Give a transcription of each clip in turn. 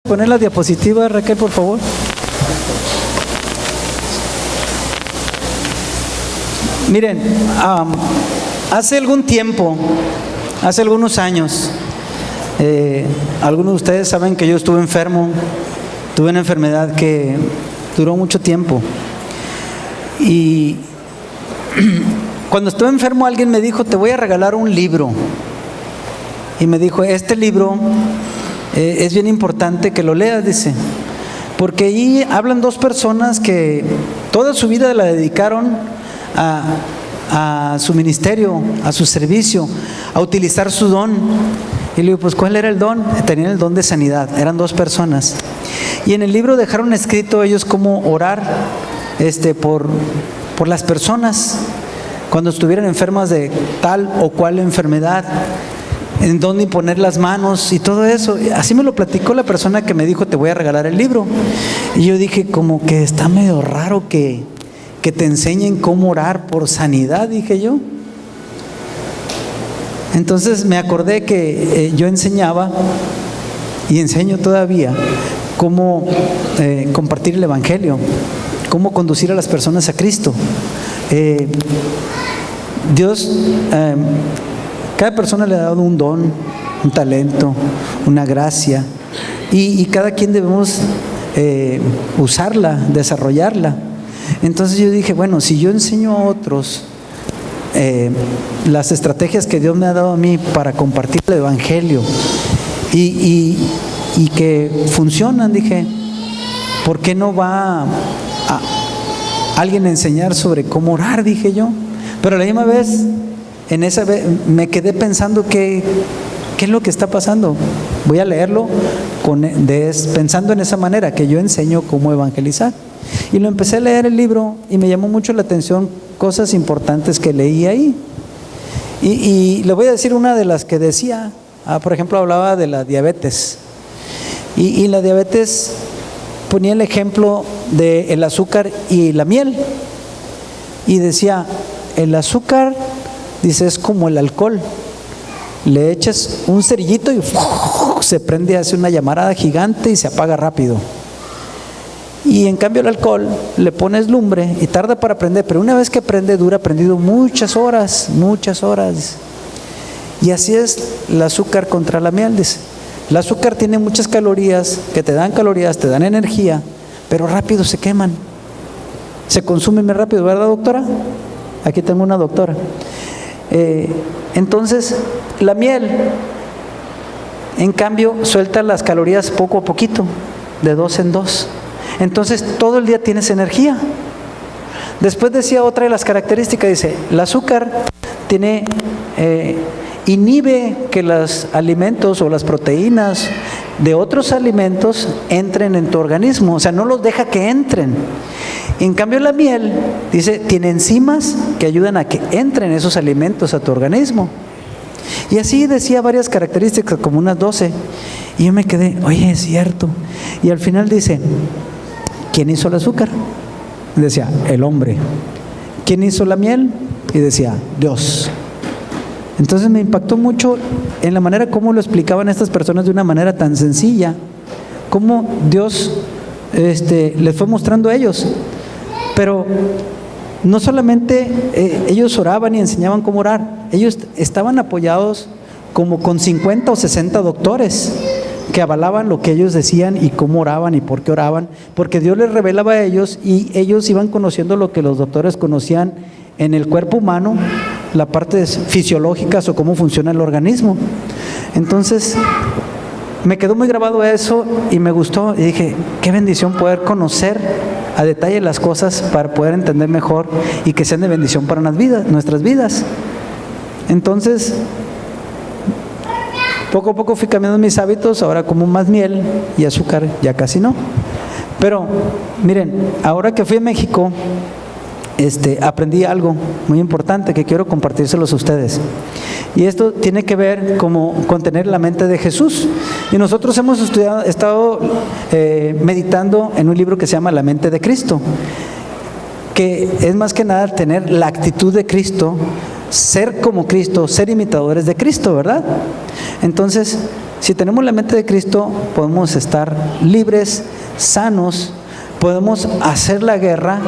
Poner la diapositiva, Raquel, por favor. Miren, hace algún tiempo, hace algunos años, algunos de ustedes saben que yo estuve enfermo, tuve una enfermedad que duró mucho tiempo. Y cuando estuve enfermo, alguien me dijo: te voy a regalar un libro. Y me dijo: este libro es bien importante que lo leas, dice, porque ahí hablan dos personas que toda su vida la dedicaron a su ministerio, a su servicio, a utilizar su don. Y le digo: pues ¿cuál era el don? Tenían el don de sanidad, eran dos personas. Y en el libro dejaron escrito ellos cómo orar por las personas cuando estuvieran enfermas de tal o cual enfermedad, en dónde poner las manos y todo eso. Así me lo platicó la persona que me dijo: te voy a regalar el libro. Y yo dije: como que está medio raro que te enseñen cómo orar por sanidad, dije yo. Entonces me acordé que yo enseñaba y enseño todavía cómo compartir el evangelio, cómo conducir a las personas a Cristo. Dios, cada persona le ha dado un don, un talento, una gracia, y cada quien debemos usarla, desarrollarla. Entonces yo dije: bueno, si yo enseño a otros las estrategias que Dios me ha dado a mí para compartir el evangelio y que funcionan, dije, ¿por qué no va a alguien a enseñar sobre cómo orar? Dije yo. Pero a la misma vez, me quedé pensando qué es lo que está pasando. Voy a leerlo pensando en esa manera, que yo enseño cómo evangelizar. Y lo empecé a leer el libro y me llamó mucho la atención cosas importantes que leí ahí. Y le voy a decir una de las que decía. Por ejemplo, hablaba de la diabetes. Y la diabetes ponía el ejemplo del azúcar y la miel. Y decía: el azúcar, dice, es como el alcohol. Le echas un cerillito y se prende, hace una llamarada gigante y se apaga rápido. Y en cambio el alcohol, le pones lumbre y tarda para prender, pero una vez que prende, dura prendido muchas horas. Y así es el azúcar contra la miel, dice. El azúcar tiene muchas calorías, que te dan calorías, te dan energía, pero rápido se queman, se consumen muy rápido, ¿verdad, doctora? Aquí tengo una doctora. Entonces, la miel, en cambio, suelta las calorías poco a poquito, de 2 en 2. Entonces, todo el día tienes energía. Después decía otra de las características, dice, el azúcar inhibe que los alimentos o las proteínas de otros alimentos entren en tu organismo, o sea, no los deja que entren. En cambio la miel, dice, tiene enzimas que ayudan a que entren esos alimentos a tu organismo. Y así decía varias características, como unas 12. Y yo me quedé: oye, es cierto. Y al final dice: ¿quién hizo el azúcar? Y decía: el hombre. ¿Quién hizo la miel? Y decía: Dios. Entonces me impactó mucho en la manera como lo explicaban estas personas de una manera tan sencilla, cómo Dios les fue mostrando a ellos. Pero no solamente ellos oraban y enseñaban cómo orar, ellos estaban apoyados como con 50 o 60 doctores que avalaban lo que ellos decían y cómo oraban y por qué oraban, porque Dios les revelaba a ellos y ellos iban conociendo lo que los doctores conocían en el cuerpo humano, la parte fisiológica o cómo funciona el organismo. Entonces me quedó muy grabado eso y me gustó, y dije: qué bendición poder conocer a detalle las cosas para poder entender mejor y que sean de bendición para nuestras vidas. Entonces, poco a poco fui cambiando mis hábitos, ahora como más miel y azúcar ya casi no. Pero miren, ahora que fui a México, aprendí algo muy importante que quiero compartírselos a ustedes. Y esto tiene que ver con tener la mente de Jesús. Y nosotros hemos estado meditando en un libro que se llama La mente de Cristo, que es más que nada tener la actitud de Cristo ser como Cristo, ser imitadores de Cristo, ¿verdad? Entonces, si tenemos la mente de Cristo, podemos estar libres, sanos, podemos hacer la guerra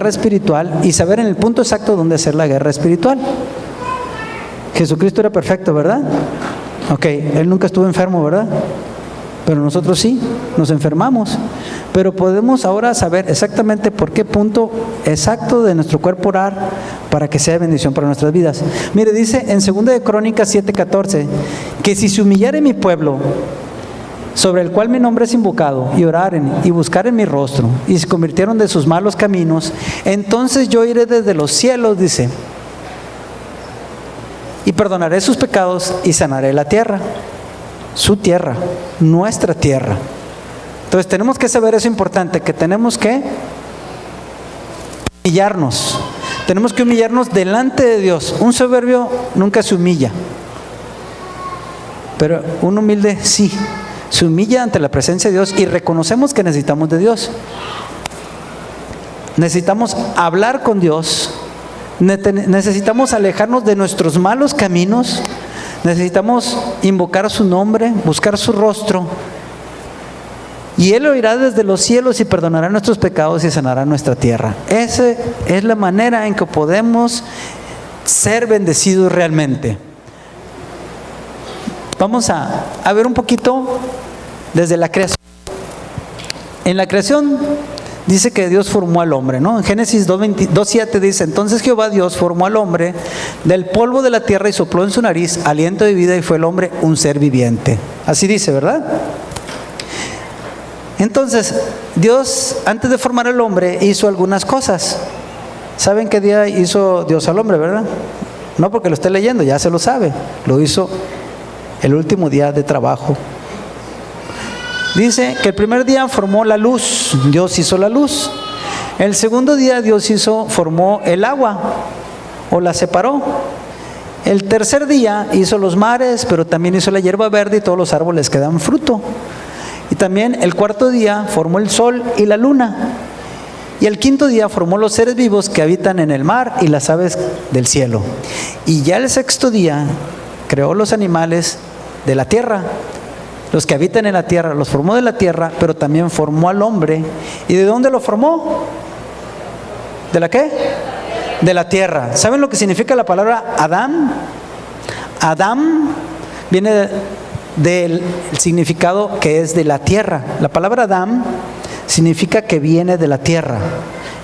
espiritual y saber en el punto exacto dónde hacer la guerra espiritual. Jesucristo era perfecto, ¿verdad? Ok, Él nunca estuvo enfermo, ¿verdad? Pero nosotros sí, nos enfermamos. Pero podemos ahora saber exactamente por qué punto exacto de nuestro cuerpo orar para que sea bendición para nuestras vidas. Mire, dice en 2 de Crónicas 7:14, que si se humillare mi pueblo, sobre el cual mi nombre es invocado, y oraren y buscaren mi rostro, y se convirtieron de sus malos caminos, entonces yo iré desde los cielos, dice, y perdonaré sus pecados y sanaré la tierra. Su tierra, nuestra tierra. Entonces tenemos que saber eso importante, que tenemos que humillarnos. Tenemos que humillarnos delante de Dios. Un soberbio nunca se humilla, pero un humilde sí. Se humilla ante la presencia de Dios y reconocemos que necesitamos de Dios. Necesitamos hablar con Dios. Necesitamos alejarnos de nuestros malos caminos. Necesitamos invocar su nombre, buscar su rostro. Y Él oirá desde los cielos y perdonará nuestros pecados y sanará nuestra tierra. Esa es la manera en que podemos ser bendecidos realmente. Vamos a ver un poquito desde la creación. En la creación dice que Dios formó al hombre, ¿no? En Génesis 2:7 dice, entonces Jehová Dios formó al hombre del polvo de la tierra y sopló en su nariz aliento de vida y fue el hombre un ser viviente. Así dice, ¿verdad? Entonces, Dios, antes de formar al hombre, hizo algunas cosas. ¿Saben qué día hizo Dios al hombre, verdad? No porque lo esté leyendo, ya se lo sabe. Lo hizo el último día de trabajo. Dice que el primer día formó la luz, Dios hizo la luz. El segundo día Dios formó el agua, o la separó. El tercer día hizo los mares, pero también hizo la hierba verde y todos los árboles que dan fruto. Y también el cuarto día formó el sol y la luna. Y el quinto día formó los seres vivos que habitan en el mar y las aves del cielo. Y ya el sexto día creó los animales de la tierra. Los que habitan en la tierra, los formó de la tierra, pero también formó al hombre. ¿Y de dónde lo formó? ¿De la qué? De la tierra. ¿Saben lo que significa la palabra Adán? Adán viene del significado que es de la tierra. La palabra Adán significa que viene de la tierra.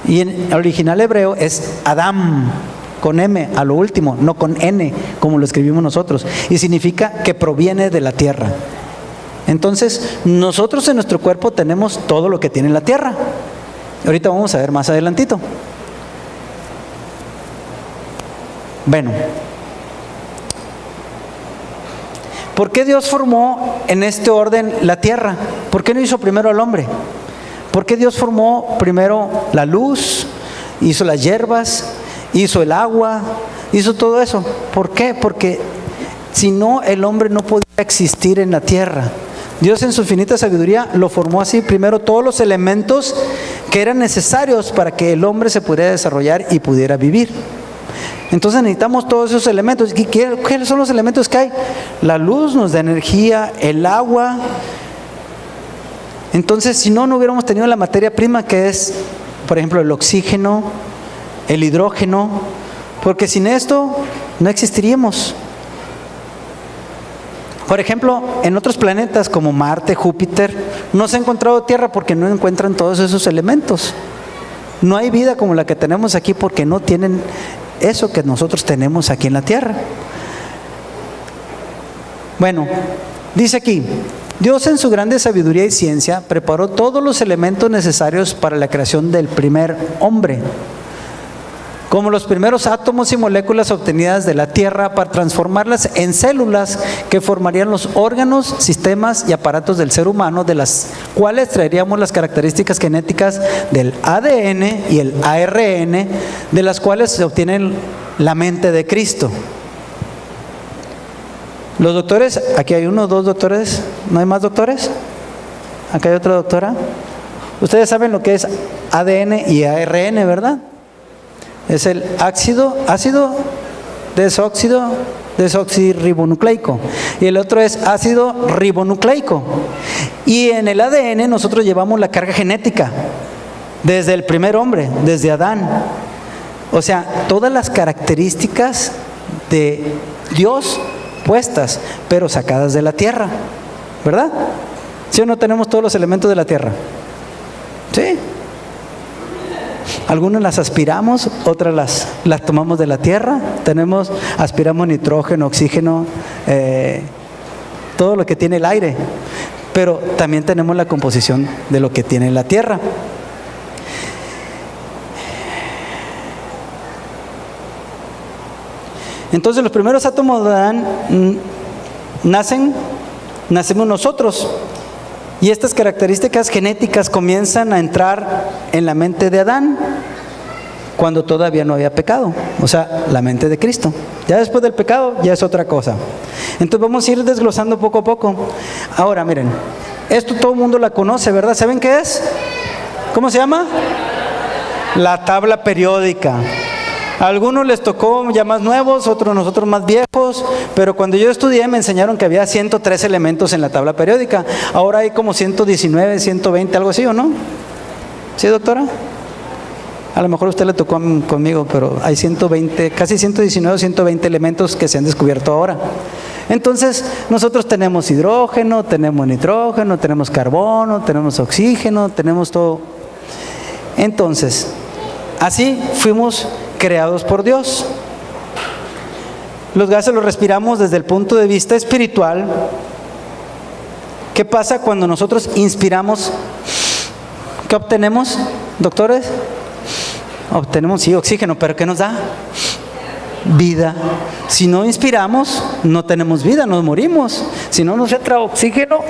Y en el original hebreo es Adam, con M a lo último, no con N, como lo escribimos nosotros. Y significa que proviene de la tierra. Entonces, nosotros en nuestro cuerpo tenemos todo lo que tiene la tierra. Ahorita vamos a ver más adelantito. Bueno, ¿por qué Dios formó en este orden la tierra? ¿Por qué no hizo primero al hombre? ¿Por qué Dios formó primero la luz, hizo las hierbas, hizo el agua, hizo todo eso? ¿Por qué? Porque si no, el hombre no podía existir en la tierra. Dios en su infinita sabiduría lo formó así, primero todos los elementos que eran necesarios para que el hombre se pudiera desarrollar y pudiera vivir. Entonces necesitamos todos esos elementos. ¿Qué son los elementos que hay? La luz nos da energía, el agua. Entonces, si no hubiéramos tenido la materia prima que es, por ejemplo, el oxígeno, el hidrógeno, porque sin esto no existiríamos. Por ejemplo, en otros planetas como Marte, Júpiter, no se ha encontrado tierra porque no encuentran todos esos elementos. No hay vida como la que tenemos aquí porque no tienen eso que nosotros tenemos aquí en la tierra. Bueno, dice aquí, Dios en su grande sabiduría y ciencia preparó todos los elementos necesarios para la creación del primer hombre, como los primeros átomos y moléculas obtenidas de la tierra para transformarlas en células que formarían los órganos, sistemas y aparatos del ser humano, de las cuales traeríamos las características genéticas del ADN y el ARN, de las cuales se obtiene la mente de Cristo. Los doctores, aquí hay uno, dos doctores, ¿no hay más doctores? Acá hay otra doctora. Ustedes saben lo que es ADN y ARN, ¿verdad? Es el ácido desoxirribonucleico, y el otro es ácido ribonucleico. Y en el ADN nosotros llevamos la carga genética desde el primer hombre, desde Adán. O sea, todas las características de Dios puestas, pero sacadas de la tierra, ¿verdad? ¿Sí o no tenemos todos los elementos de la tierra? ¿Sí? Algunas las aspiramos, otras las tomamos de la tierra. Aspiramos nitrógeno, oxígeno, todo lo que tiene el aire, pero también tenemos la composición de lo que tiene la tierra. Entonces los primeros átomos de Adán nacemos nosotros, y estas características genéticas comienzan a entrar en la mente de Adán cuando todavía no había pecado, o sea, la mente de Cristo. Ya después del pecado ya es otra cosa. Entonces vamos a ir desglosando poco a poco. Ahora miren, esto todo el mundo la conoce, ¿verdad? ¿Saben qué es? ¿Cómo se llama? La tabla periódica. A algunos les tocó ya más nuevos, nosotros más viejos, pero cuando yo estudié me enseñaron que había 103 elementos en la tabla periódica. Ahora hay como 119, 120, algo así, ¿o no? ¿Sí, doctora? A lo mejor a usted le tocó conmigo, pero hay 120, casi 119 o 120 elementos que se han descubierto ahora. Entonces, nosotros tenemos hidrógeno, tenemos nitrógeno, tenemos carbono, tenemos oxígeno, tenemos todo. Entonces, así fuimos creados por Dios. Los gases los respiramos desde el punto de vista espiritual. ¿Qué pasa cuando nosotros inspiramos? ¿Qué obtenemos, doctores? Obtenemos, sí, oxígeno, pero ¿qué nos da? Vida. Si no inspiramos, no tenemos vida, nos morimos. Si no nos entra oxígeno,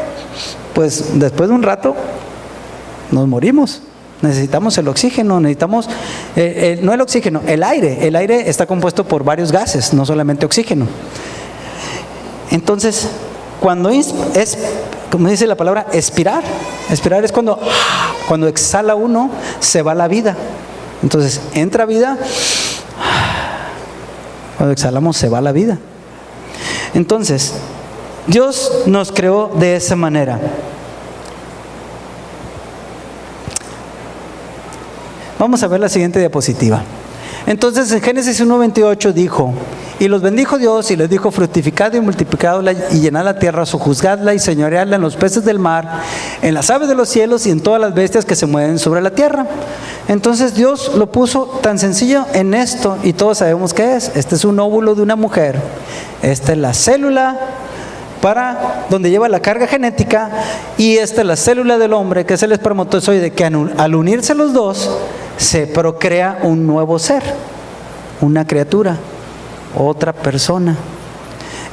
pues después de un rato nos morimos. Necesitamos el oxígeno, necesitamos, no el oxígeno, el aire. El aire está compuesto por varios gases, no solamente oxígeno. Entonces, cuando como dice la palabra, expirar es cuando exhala uno, se va la vida. Entonces, entra vida, cuando exhalamos se va la vida. Entonces, Dios nos creó de esa manera. Vamos a ver la siguiente diapositiva. Entonces en Génesis 1:28 dijo: y los bendijo Dios y les dijo: fructificad y multiplicadla y llenad la tierra, sojuzgadla y señoreadla en los peces del mar, en las aves de los cielos y en todas las bestias que se mueven sobre la tierra. Entonces Dios lo puso tan sencillo en esto, y todos sabemos qué es. Este es un óvulo de una mujer, esta es la célula para donde lleva la carga genética, y esta es la célula del hombre, que es el espermatozoide, que al unirse los dos se procrea un nuevo ser, una criatura, otra persona.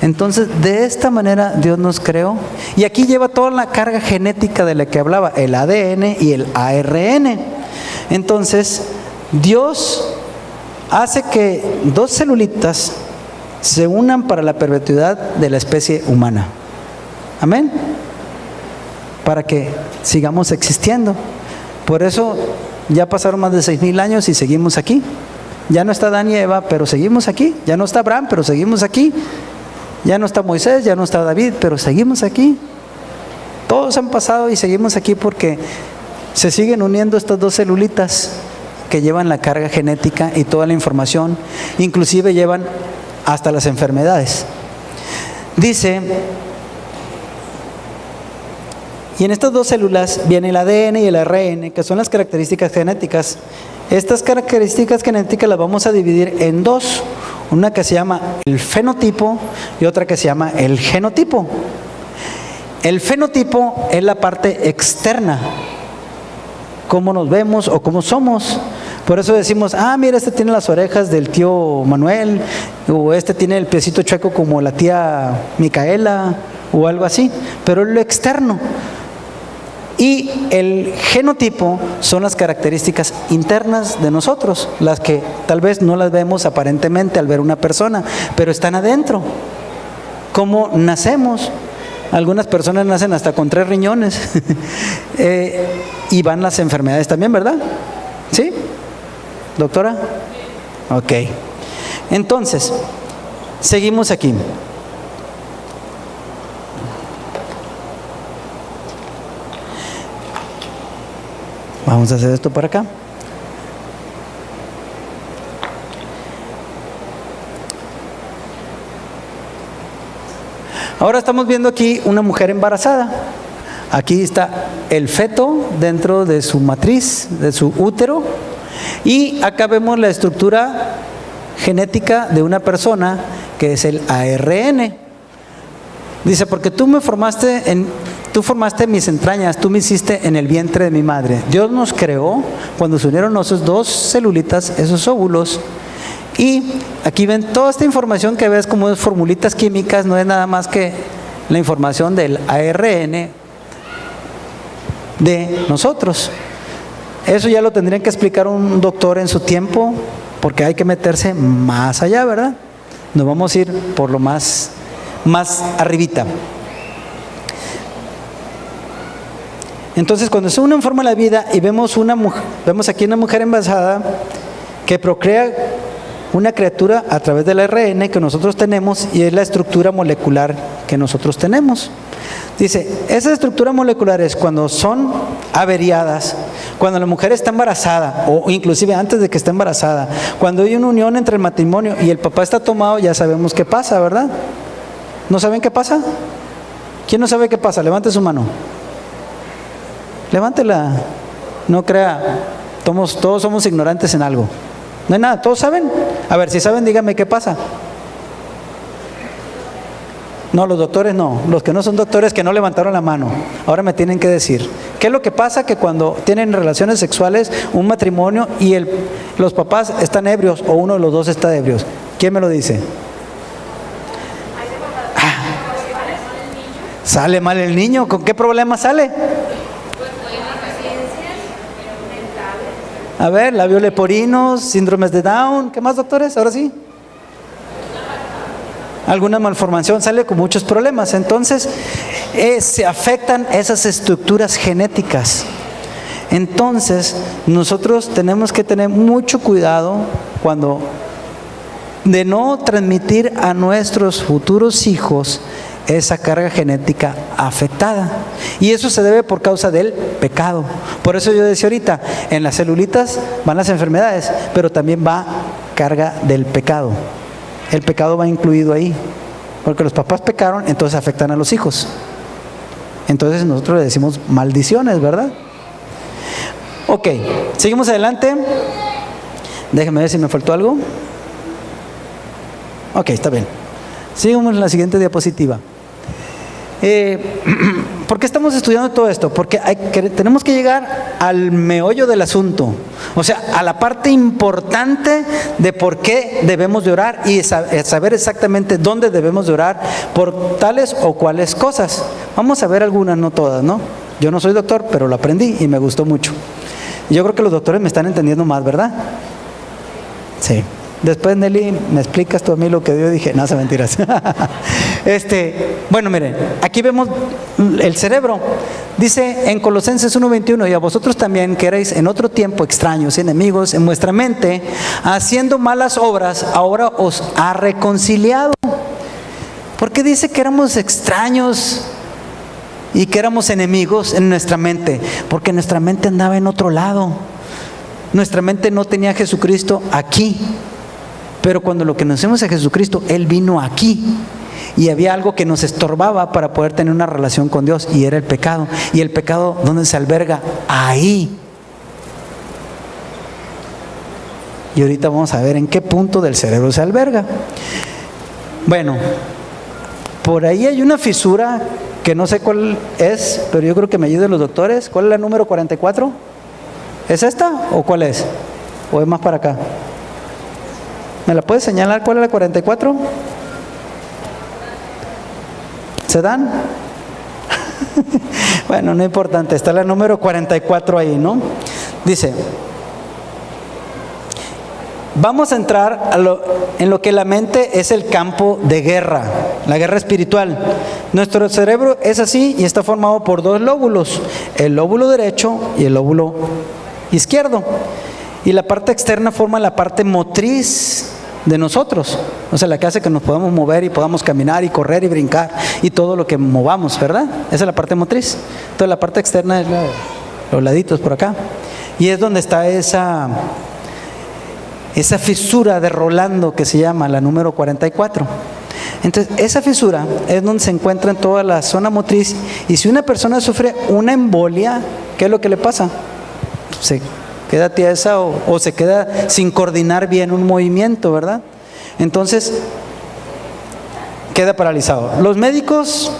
Entonces de esta manera Dios nos creó, y aquí lleva toda la carga genética de la que hablaba, el ADN y el ARN. Entonces Dios hace que dos celulitas se unan para la perpetuidad de la especie humana. Amén. Para que sigamos existiendo. Por eso ya pasaron más de 6,000 años y seguimos aquí. Ya no está Adán y Eva, pero seguimos aquí. Ya no está Abraham, pero seguimos aquí. Ya no está Moisés, ya no está David, pero seguimos aquí. Todos han pasado y seguimos aquí porque se siguen uniendo estas dos celulitas que llevan la carga genética y toda la información. Inclusive llevan hasta las enfermedades. Dice, y en estas dos células viene el ADN y el ARN, que son las características genéticas. Estas características genéticas las vamos a dividir en dos, una que se llama el fenotipo y otra que se llama el genotipo. El fenotipo es la parte externa, cómo nos vemos o cómo somos. Por eso decimos, mira, este tiene las orejas del tío Manuel, o este tiene el piecito chueco como la tía Micaela, o algo así, pero es lo externo. Y el genotipo son las características internas de nosotros, las que tal vez no las vemos aparentemente al ver una persona, pero están adentro. ¿Cómo nacemos? Algunas personas nacen hasta con 3 riñones y van las enfermedades también, ¿verdad? ¿Sí? ¿Doctora? Ok. Entonces, Seguimos aquí. Vamos a hacer esto por acá. Ahora estamos viendo aquí una mujer embarazada. Aquí está el feto dentro de su matriz, de su útero. Y acá vemos la estructura genética de una persona, que es el ARN. Dice, porque tú formaste mis entrañas, tú me hiciste en el vientre de mi madre. Dios nos creó cuando se unieron esos dos celulitas, esos óvulos. Y aquí ven toda esta información que ves como formulitas químicas, no es nada más que la información del ARN de nosotros. Eso ya lo tendrían que explicar un doctor en su tiempo, porque hay que meterse más allá, ¿verdad? Nos vamos a ir por lo más arribita. Entonces, cuando se une en forma de la vida y vemos aquí una mujer embarazada que procrea una criatura a través del ARN que nosotros tenemos, y es la estructura molecular que nosotros tenemos. Dice, esas estructuras moleculares, cuando son averiadas, cuando la mujer está embarazada, o inclusive antes de que esté embarazada, cuando hay una unión entre el matrimonio y el papá está tomado, ya sabemos qué pasa, ¿verdad? ¿No saben qué pasa? ¿Quién no sabe qué pasa? Levante su mano. Levántela. No crea, todos somos ignorantes en algo. No hay nada, ¿todos saben? A ver, si saben, díganme qué pasa. No, los doctores no. Los que no son doctores, que no levantaron la mano. Ahora me tienen que decir. ¿Qué es lo que pasa? Que cuando tienen relaciones sexuales, un matrimonio, y los papás están ebrios, o uno de los dos está ebrios. ¿Quién me lo dice? Sale mal el niño. ¿Con qué problema sale? A ver, labios leporinos, síndromes de Down. ¿Qué más, doctores? Ahora sí. Alguna malformación, sale con muchos problemas. Entonces, se afectan esas estructuras genéticas. Entonces, nosotros tenemos que tener mucho cuidado de no transmitir a nuestros futuros hijos esa carga genética afectada. Y eso se debe por causa del pecado. Por eso yo decía ahorita, en las celulitas van las enfermedades, pero también va carga del pecado. El pecado va incluido ahí, porque los papás pecaron, entonces afectan a los hijos. Entonces nosotros le decimos maldiciones, ¿verdad? Ok, seguimos adelante. Déjenme ver si me faltó algo. Ok, está bien. Sigamos en la siguiente diapositiva. ¿Por qué estamos estudiando todo esto? Porque tenemos que llegar al meollo del asunto, o sea, a la parte importante de por qué debemos de orar y saber exactamente dónde debemos de orar por tales o cuales cosas. Vamos a ver algunas, no todas, ¿no? Yo no soy doctor, pero lo aprendí y me gustó mucho. Yo creo que los doctores me están entendiendo más, ¿verdad? Sí. Después, Nelly, ¿me explicas tú a mí lo que yo dije? No, son mentiras. Bueno, miren, aquí vemos el cerebro. Dice en Colosenses 1:21, y a vosotros también, que erais en otro tiempo extraños y enemigos en vuestra mente, haciendo malas obras, ahora os ha reconciliado. ¿Por qué dice que éramos extraños y que éramos enemigos en nuestra mente? Porque nuestra mente andaba en otro lado. Nuestra mente no tenía a Jesucristo aquí. Pero cuando lo conocemos a Jesucristo, Él vino aquí. Y había algo que nos estorbaba para poder tener una relación con Dios, y era el pecado. Y el pecado, ¿dónde se alberga? Ahí. Y ahorita vamos a ver en qué punto del cerebro se alberga. Bueno, por ahí hay una fisura que no sé cuál es, pero yo creo que me ayuden los doctores. ¿Cuál es la número 44? ¿Es esta o cuál es? ¿O es más para acá? ¿Me la puedes señalar cuál es la 44? ¿Se dan? Bueno, no es importante, está la número 44 ahí, ¿no? Dice, vamos a entrar en lo que la mente es el campo de guerra, la guerra espiritual. Nuestro cerebro es así y está formado por dos lóbulos, el lóbulo derecho y el lóbulo izquierdo. Y la parte externa forma la parte motriz de nosotros. O sea, la que hace que nos podamos mover y podamos caminar y correr y brincar y todo lo que movamos, ¿verdad? Esa es la parte motriz. Entonces la parte externa es los laditos por acá. Y es donde está esa fisura de Rolando que se llama la número 44. Entonces, esa fisura es donde se encuentra en toda la zona motriz. Y si una persona sufre una embolia, ¿qué es lo que le pasa? Se queda tiesa o se queda sin coordinar bien un movimiento, ¿verdad? Entonces, queda paralizado. Los médicos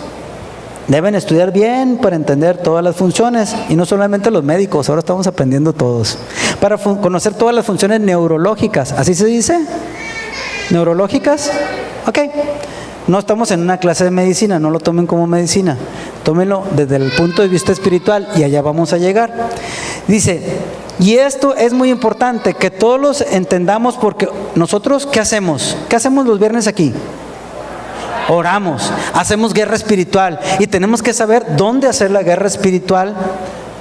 deben estudiar bien para entender todas las funciones, y no solamente los médicos, ahora estamos aprendiendo todos, para conocer todas las funciones neurológicas, ¿así se dice? ¿Neurológicas? Ok. No estamos en una clase de medicina, no lo tomen como medicina, tómenlo desde el punto de vista espiritual y allá vamos a llegar. Dice, y esto es muy importante, que todos los entendamos, porque nosotros, ¿qué hacemos? ¿Qué hacemos los viernes aquí? Oramos, hacemos guerra espiritual y tenemos que saber dónde hacer la guerra espiritual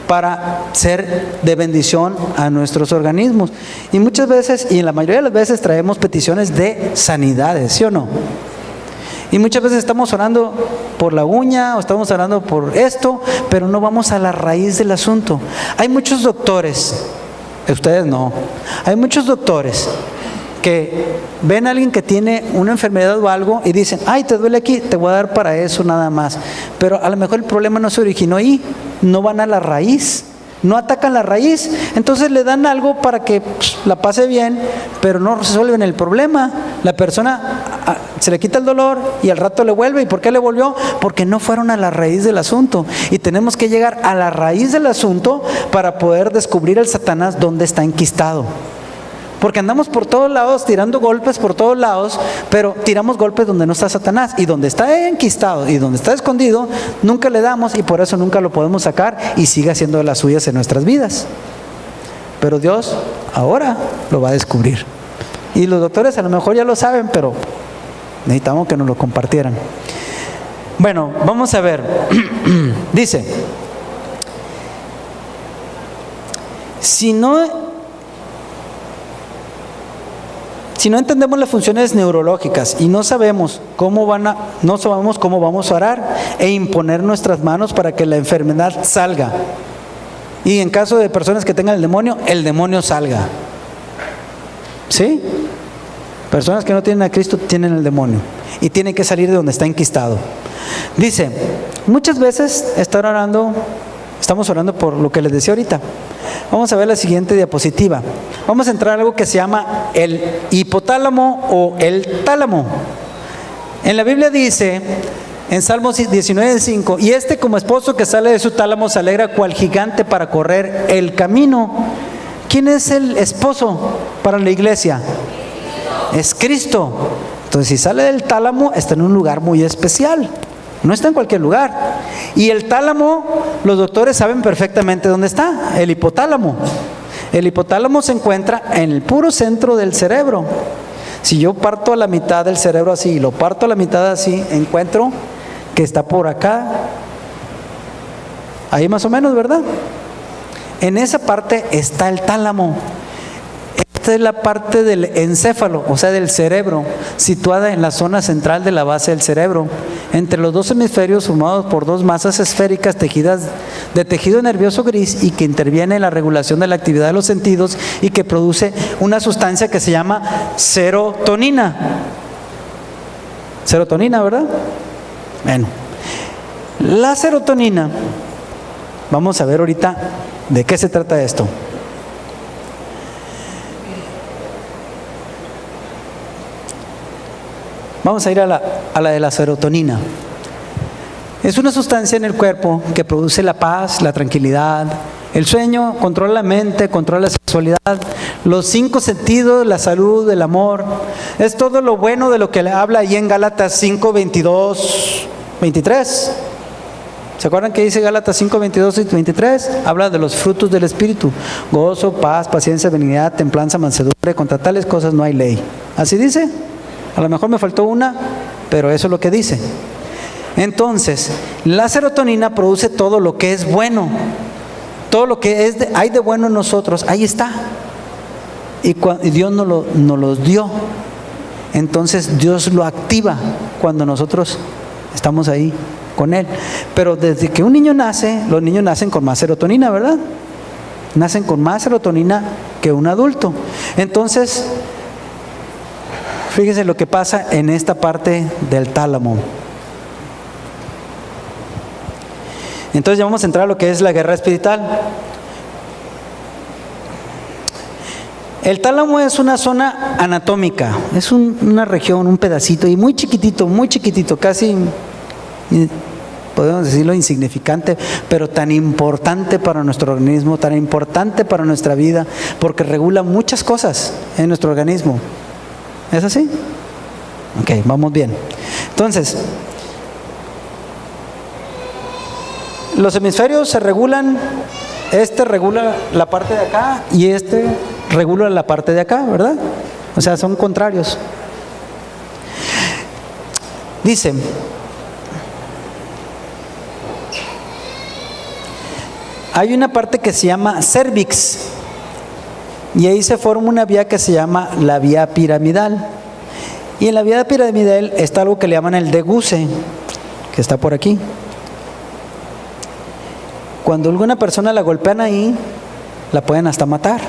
para ser de bendición a nuestros organismos. Y muchas veces, y en la mayoría de las veces, traemos peticiones de sanidades, ¿sí o no? Y muchas veces estamos orando por la uña o estamos orando por esto, pero no vamos a la raíz del asunto. Hay muchos doctores, ustedes no, hay muchos doctores que ven a alguien que tiene una enfermedad o algo y dicen, ay, te duele aquí, te voy a dar para eso nada más. Pero a lo mejor el problema no se originó ahí, no van a la raíz, no atacan la raíz. Entonces le dan algo para que la pase bien, pero no resuelven el problema. La persona se le quita el dolor y al rato le vuelve. ¿Y por qué le volvió? Porque no fueron a la raíz del asunto. Y tenemos que llegar a la raíz del asunto para poder descubrir el Satanás donde está enquistado. Porque andamos por todos lados tirando golpes por todos lados, pero tiramos golpes donde no está Satanás, y donde está enquistado y donde está escondido nunca le damos, y por eso nunca lo podemos sacar y sigue haciendo de las suyas en nuestras vidas. Pero Dios ahora lo va a descubrir, y los doctores a lo mejor ya lo saben, pero necesitamos que nos lo compartieran. Bueno, vamos a ver. Dice, si no entendemos las funciones neurológicas y no sabemos cómo vamos a orar e imponer nuestras manos para que la enfermedad salga. Y en caso de personas que tengan el demonio salga. ¿Sí? Personas que no tienen a Cristo tienen el demonio y tienen que salir de donde está enquistado. Dice, muchas veces estamos orando por lo que les decía ahorita. Vamos a ver la siguiente diapositiva. Vamos a entrar a algo que se llama el hipotálamo o el tálamo. En la Biblia dice, en Salmos 19:5, y como esposo que sale de su tálamo se alegra cual gigante para correr el camino. ¿Quién es el esposo para la iglesia? Es Cristo. Entonces, si sale del tálamo, está en un lugar muy especial. No está en cualquier lugar. Y el tálamo, los doctores saben perfectamente dónde está, el hipotálamo. El hipotálamo se encuentra en el puro centro del cerebro. Si yo parto a la mitad del cerebro así y lo parto a la mitad así, encuentro que está por acá. Ahí más o menos, ¿verdad? En esa parte está el tálamo. Esta es la parte del encéfalo, o sea, del cerebro, situada en la zona central de la base del cerebro, entre los dos hemisferios formados por dos masas esféricas tejidas de tejido nervioso gris, y que interviene en la regulación de la actividad de los sentidos y que produce una sustancia que se llama serotonina. Serotonina, ¿verdad? Bueno, la serotonina, vamos a ver ahorita de qué se trata esto. Vamos a ir a la de la serotonina. Es una sustancia en el cuerpo que produce la paz, la tranquilidad, el sueño, controla la mente, controla la sexualidad, los 5 sentidos, la salud, el amor. Es todo lo bueno de lo que le habla ahí en Gálatas 5, 22, 23. ¿Se acuerdan que dice Gálatas 5, 22 y 23? Habla de los frutos del Espíritu: gozo, paz, paciencia, benignidad, templanza, mansedumbre. Contra tales cosas no hay ley. ¿Así dice? A lo mejor me faltó una, pero eso es lo que dice. Entonces, la serotonina produce todo lo que es bueno. Todo lo que hay de bueno en nosotros, ahí está. Y Dios nos los dio. entonces Dios lo activa cuando nosotros estamos ahí con Él. Pero desde que un niño nace, los niños nacen con más serotonina, ¿verdad? Nacen con más serotonina que un adulto. Entonces, fíjense lo que pasa en esta parte del tálamo. Entonces ya vamos a entrar a lo que es la guerra espiritual. El tálamo es una zona anatómica, es una región, un pedacito, y muy chiquitito, casi, podemos decirlo, insignificante, pero tan importante para nuestro organismo, tan importante para nuestra vida, porque regula muchas cosas en nuestro organismo. ¿Es así? Ok, vamos bien. Entonces, los hemisferios se regulan, este regula la parte de acá y este regula la parte de acá, ¿verdad? O sea, son contrarios. Dice, hay una parte que se llama cervix y ahí se forma una vía que se llama la vía piramidal. Y en la vía piramidal está algo que le llaman el deguce, que está por aquí. Cuando alguna persona la golpean ahí, la pueden hasta matar.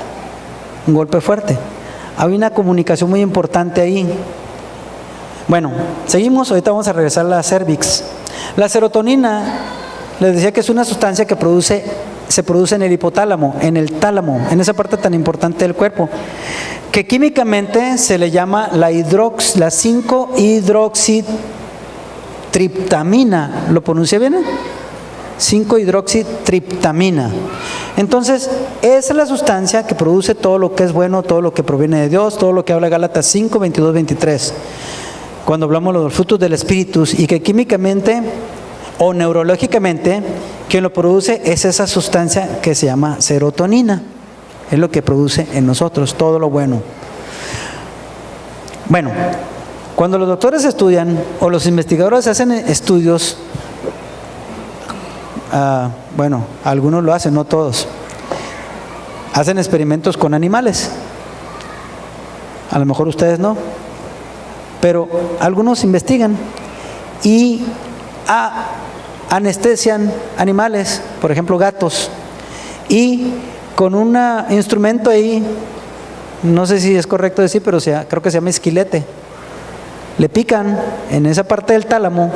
Un golpe fuerte. Hay una comunicación muy importante ahí. Bueno, seguimos. Ahorita vamos a regresar a la cervix. La serotonina, les decía que es una sustancia que se produce en el hipotálamo, en el tálamo, en esa parte tan importante del cuerpo, que químicamente se le llama la 5-hidroxitriptamina. ¿Lo pronuncié bien? 5-hidroxitriptamina. Entonces, esa es la sustancia que produce todo lo que es bueno, todo lo que proviene de Dios, todo lo que habla Gálatas 5, 22, 23. Cuando hablamos de los frutos del Espíritu, y que químicamente o neurológicamente, quien lo produce es esa sustancia que se llama serotonina. Es lo que produce en nosotros todo lo bueno. Bueno, cuando los doctores estudian o los investigadores hacen estudios, bueno, algunos lo hacen, no todos. Hacen experimentos con animales. A lo mejor ustedes no, pero algunos investigan y anestesian animales, por ejemplo gatos, y con un instrumento ahí, no sé si es correcto decir, pero creo que se llama esquilete, le pican en esa parte del tálamo,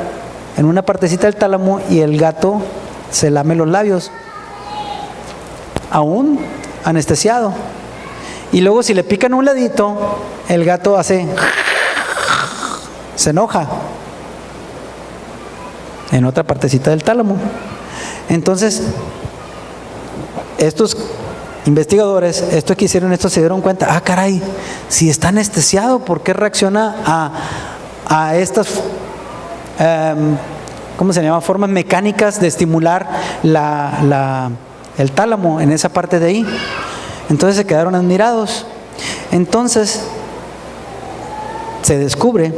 en una partecita del tálamo, y el gato se lame los labios, aún anestesiado. Y luego si le pican un ladito, el gato se enoja en otra partecita del tálamo. Entonces, estos investigadores, esto que hicieron, se dieron cuenta, caray, si está anestesiado, ¿por qué reacciona a estas ¿cómo se llama? Formas mecánicas de estimular el tálamo en esa parte de ahí? Entonces se quedaron admirados. Entonces se descubre,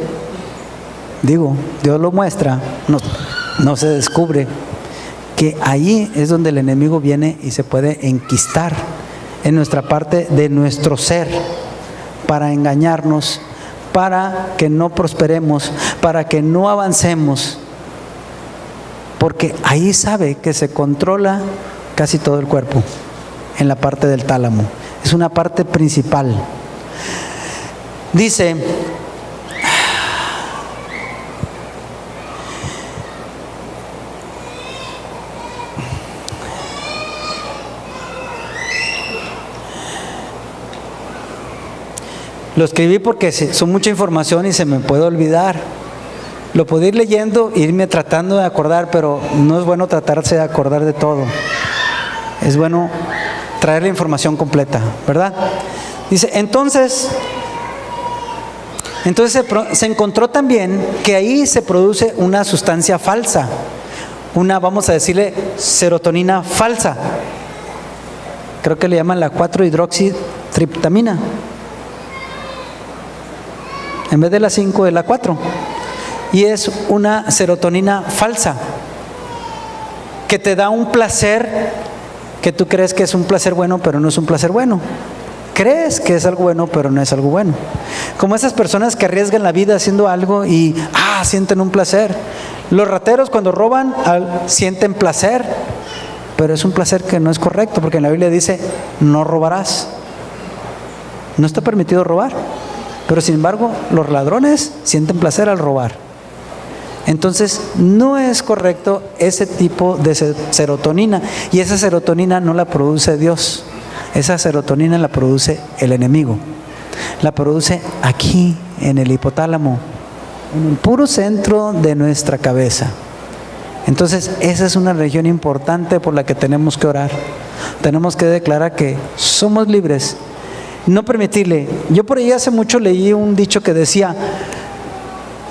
Dios lo muestra, no se descubre, que ahí es donde el enemigo viene y se puede enquistar en nuestra parte de nuestro ser para engañarnos, para que no prosperemos, para que no avancemos, porque ahí sabe que se controla casi todo el cuerpo, en la parte del tálamo. Es una parte principal. Dice, lo escribí porque son mucha información y se me puede olvidar. Lo puedo ir leyendo e irme tratando de acordar, pero no es bueno tratarse de acordar de todo. Es bueno traer la información completa, ¿verdad? Dice, entonces se encontró también que ahí se produce una sustancia falsa, vamos a decirle, serotonina falsa. Creo que le llaman la 4-hidroxitriptamina. En vez de la 5, es la 4. Y es una serotonina falsa que te da un placer que tú crees que es un placer bueno, pero no es un placer bueno. crees que es algo bueno, pero no es algo bueno. Como esas personas que arriesgan la vida haciendo algo y sienten un placer. Los rateros cuando roban sienten placer, pero es un placer que no es correcto, porque en la Biblia dice, no robarás. No está permitido robar, pero sin embargo los ladrones sienten placer al robar. Entonces no es correcto ese tipo de serotonina, y esa serotonina no la produce Dios, esa serotonina la produce el enemigo, la produce aquí en el hipotálamo, en el puro centro de nuestra cabeza. Entonces esa es una región importante por la que tenemos que orar. Tenemos que declarar que somos libres, no permitirle. Yo por ahí hace mucho leí un dicho que decía,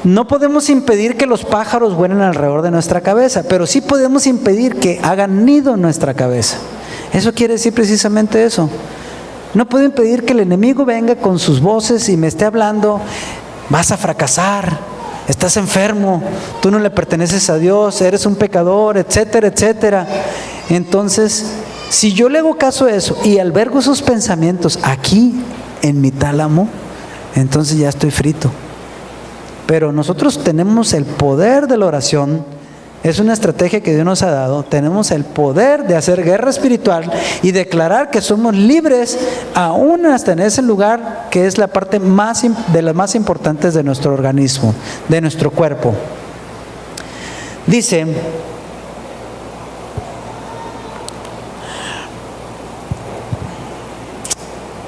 no podemos impedir que los pájaros vuelen alrededor de nuestra cabeza, pero sí podemos impedir que hagan nido en nuestra cabeza. Eso quiere decir precisamente eso. No puedo impedir que el enemigo venga con sus voces y me esté hablando, vas a fracasar, estás enfermo, tú no le perteneces a Dios, eres un pecador, etcétera, etcétera. Entonces, si yo le hago caso a eso y albergo esos pensamientos aquí en mi tálamo, entonces ya estoy frito. Pero nosotros tenemos el poder de la oración, es una estrategia que Dios nos ha dado. Tenemos el poder de hacer guerra espiritual y declarar que somos libres aún hasta en ese lugar que es la parte de las más importantes de nuestro organismo, de nuestro cuerpo. Dice,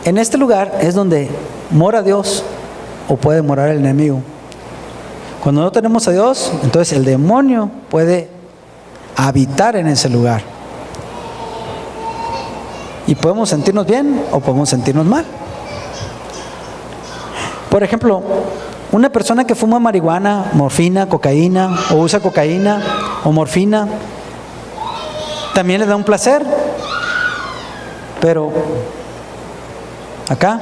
en este lugar es donde mora Dios o puede morar el enemigo. Cuando no tenemos a Dios, entonces el demonio puede habitar en ese lugar. Y podemos sentirnos bien o podemos sentirnos mal. Por ejemplo, una persona que fuma marihuana, morfina, cocaína, o usa cocaína o morfina, también le da un placer. Pero acá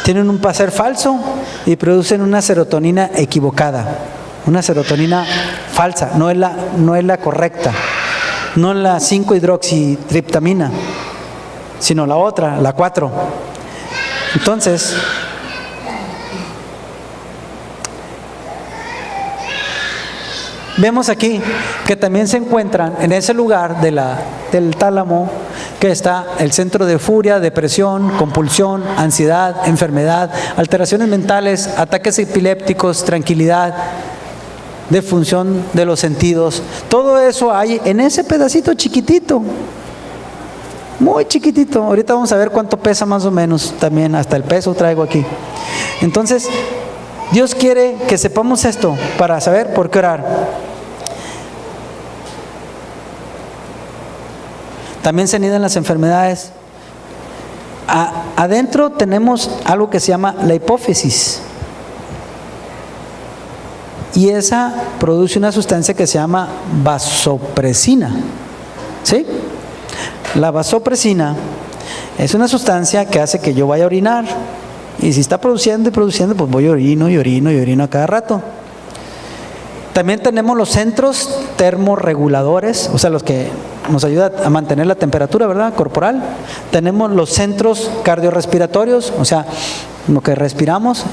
tienen un placer falso y producen una serotonina equivocada, una serotonina falsa, no es la correcta, no la 5-hidroxitriptamina, sino la otra, la 4. Entonces, vemos aquí que también se encuentran en ese lugar del tálamo que está el centro de furia, depresión, compulsión, ansiedad, enfermedad, alteraciones mentales, ataques epilépticos, tranquilidad, defunción de los sentidos. Todo eso hay en ese pedacito chiquitito, muy chiquitito. Ahorita vamos a ver cuánto pesa más o menos, también hasta el peso traigo aquí. Entonces, Dios quiere que sepamos esto para saber por qué orar. También se anidan las enfermedades. Adentro tenemos algo que se llama la hipófisis. Y esa produce una sustancia que se llama vasopresina. ¿Sí? La vasopresina es una sustancia que hace que yo vaya a orinar. Y si está produciendo y produciendo, pues voy orino y orino y orino a cada rato. También tenemos los centros termorreguladores, o sea, los que nos ayudan a mantener la temperatura, ¿verdad?, corporal. Tenemos los centros cardiorrespiratorios, o sea, lo que respiramos,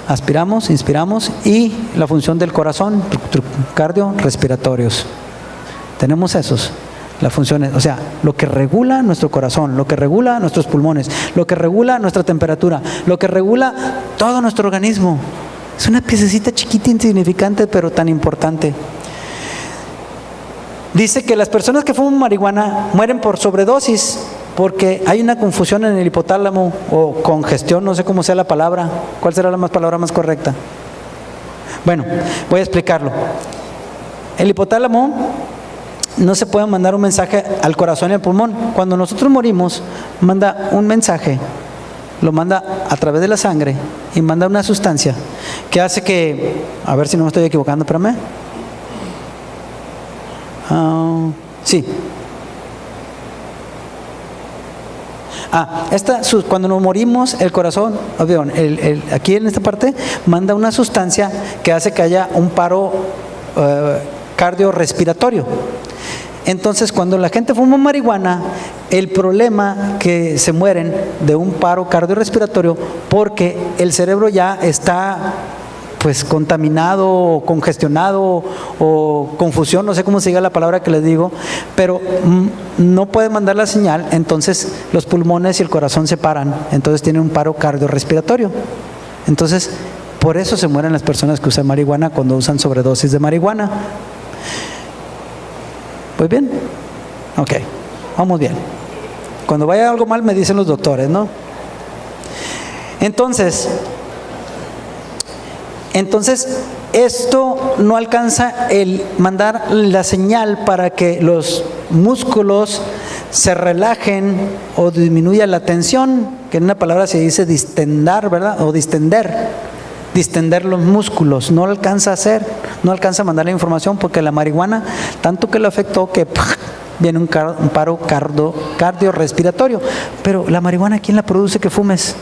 aspiramos, inspiramos, y la función del corazón, cardiorrespiratorios. Tenemos esos, las funciones, o sea, lo que regula nuestro corazón, lo que regula nuestros pulmones, lo que regula nuestra temperatura, lo que regula todo nuestro organismo. Es una piececita chiquita, insignificante, pero tan importante. Dice que las personas que fuman marihuana mueren por sobredosis porque hay una confusión en el hipotálamo o congestión, no sé cómo sea la palabra. ¿Cuál será la palabra más correcta? Bueno, voy a explicarlo. El hipotálamo no se puede mandar un mensaje al corazón y al pulmón. Cuando nosotros morimos, manda un mensaje, lo manda a través de la sangre y manda una sustancia que hace que, a ver si no me estoy equivocando, espérame. Sí. Cuando nos morimos, el corazón, aquí en esta parte, manda una sustancia que hace que haya un paro cardiorrespiratorio. Entonces, cuando la gente fuma marihuana, el problema que se mueren de un paro cardiorrespiratorio porque el cerebro ya está pues contaminado o congestionado o confusión, no sé cómo se diga la palabra que les digo, pero no puede mandar la señal, entonces los pulmones y el corazón se paran, entonces tienen un paro cardiorrespiratorio. Entonces, por eso se mueren las personas que usan marihuana cuando usan sobredosis de marihuana. Pues bien, ok, vamos bien. Cuando vaya algo mal me dicen los doctores, ¿no? Entonces, esto no alcanza el mandar la señal para que los músculos se relajen o disminuya la tensión, que en una palabra se dice distendar, ¿verdad? O distender los músculos. No alcanza a hacer, no alcanza a mandar la información porque la marihuana, tanto que lo afectó que viene un paro cardiorrespiratorio. Pero la marihuana, ¿quién la produce que fumes?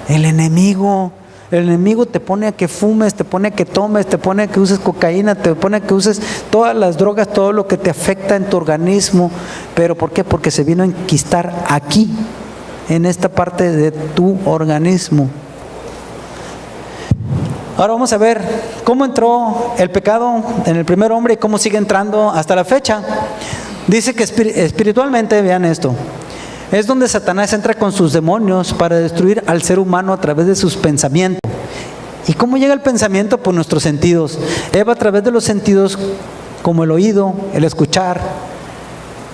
El enemigo. El enemigo te pone a que fumes, te pone a que tomes, te pone a que uses cocaína, te pone a que uses todas las drogas, todo lo que te afecta en tu organismo. ¿Pero por qué? Porque se vino a enquistar aquí, en esta parte de tu organismo. Ahora vamos a ver cómo entró el pecado en el primer hombre y cómo sigue entrando hasta la fecha. Dice que espiritualmente, vean esto, es donde Satanás entra con sus demonios para destruir al ser humano a través de sus pensamientos. ¿Y cómo llega el pensamiento? Por nuestros sentidos. Eva a través de los sentidos, como el oído, el escuchar.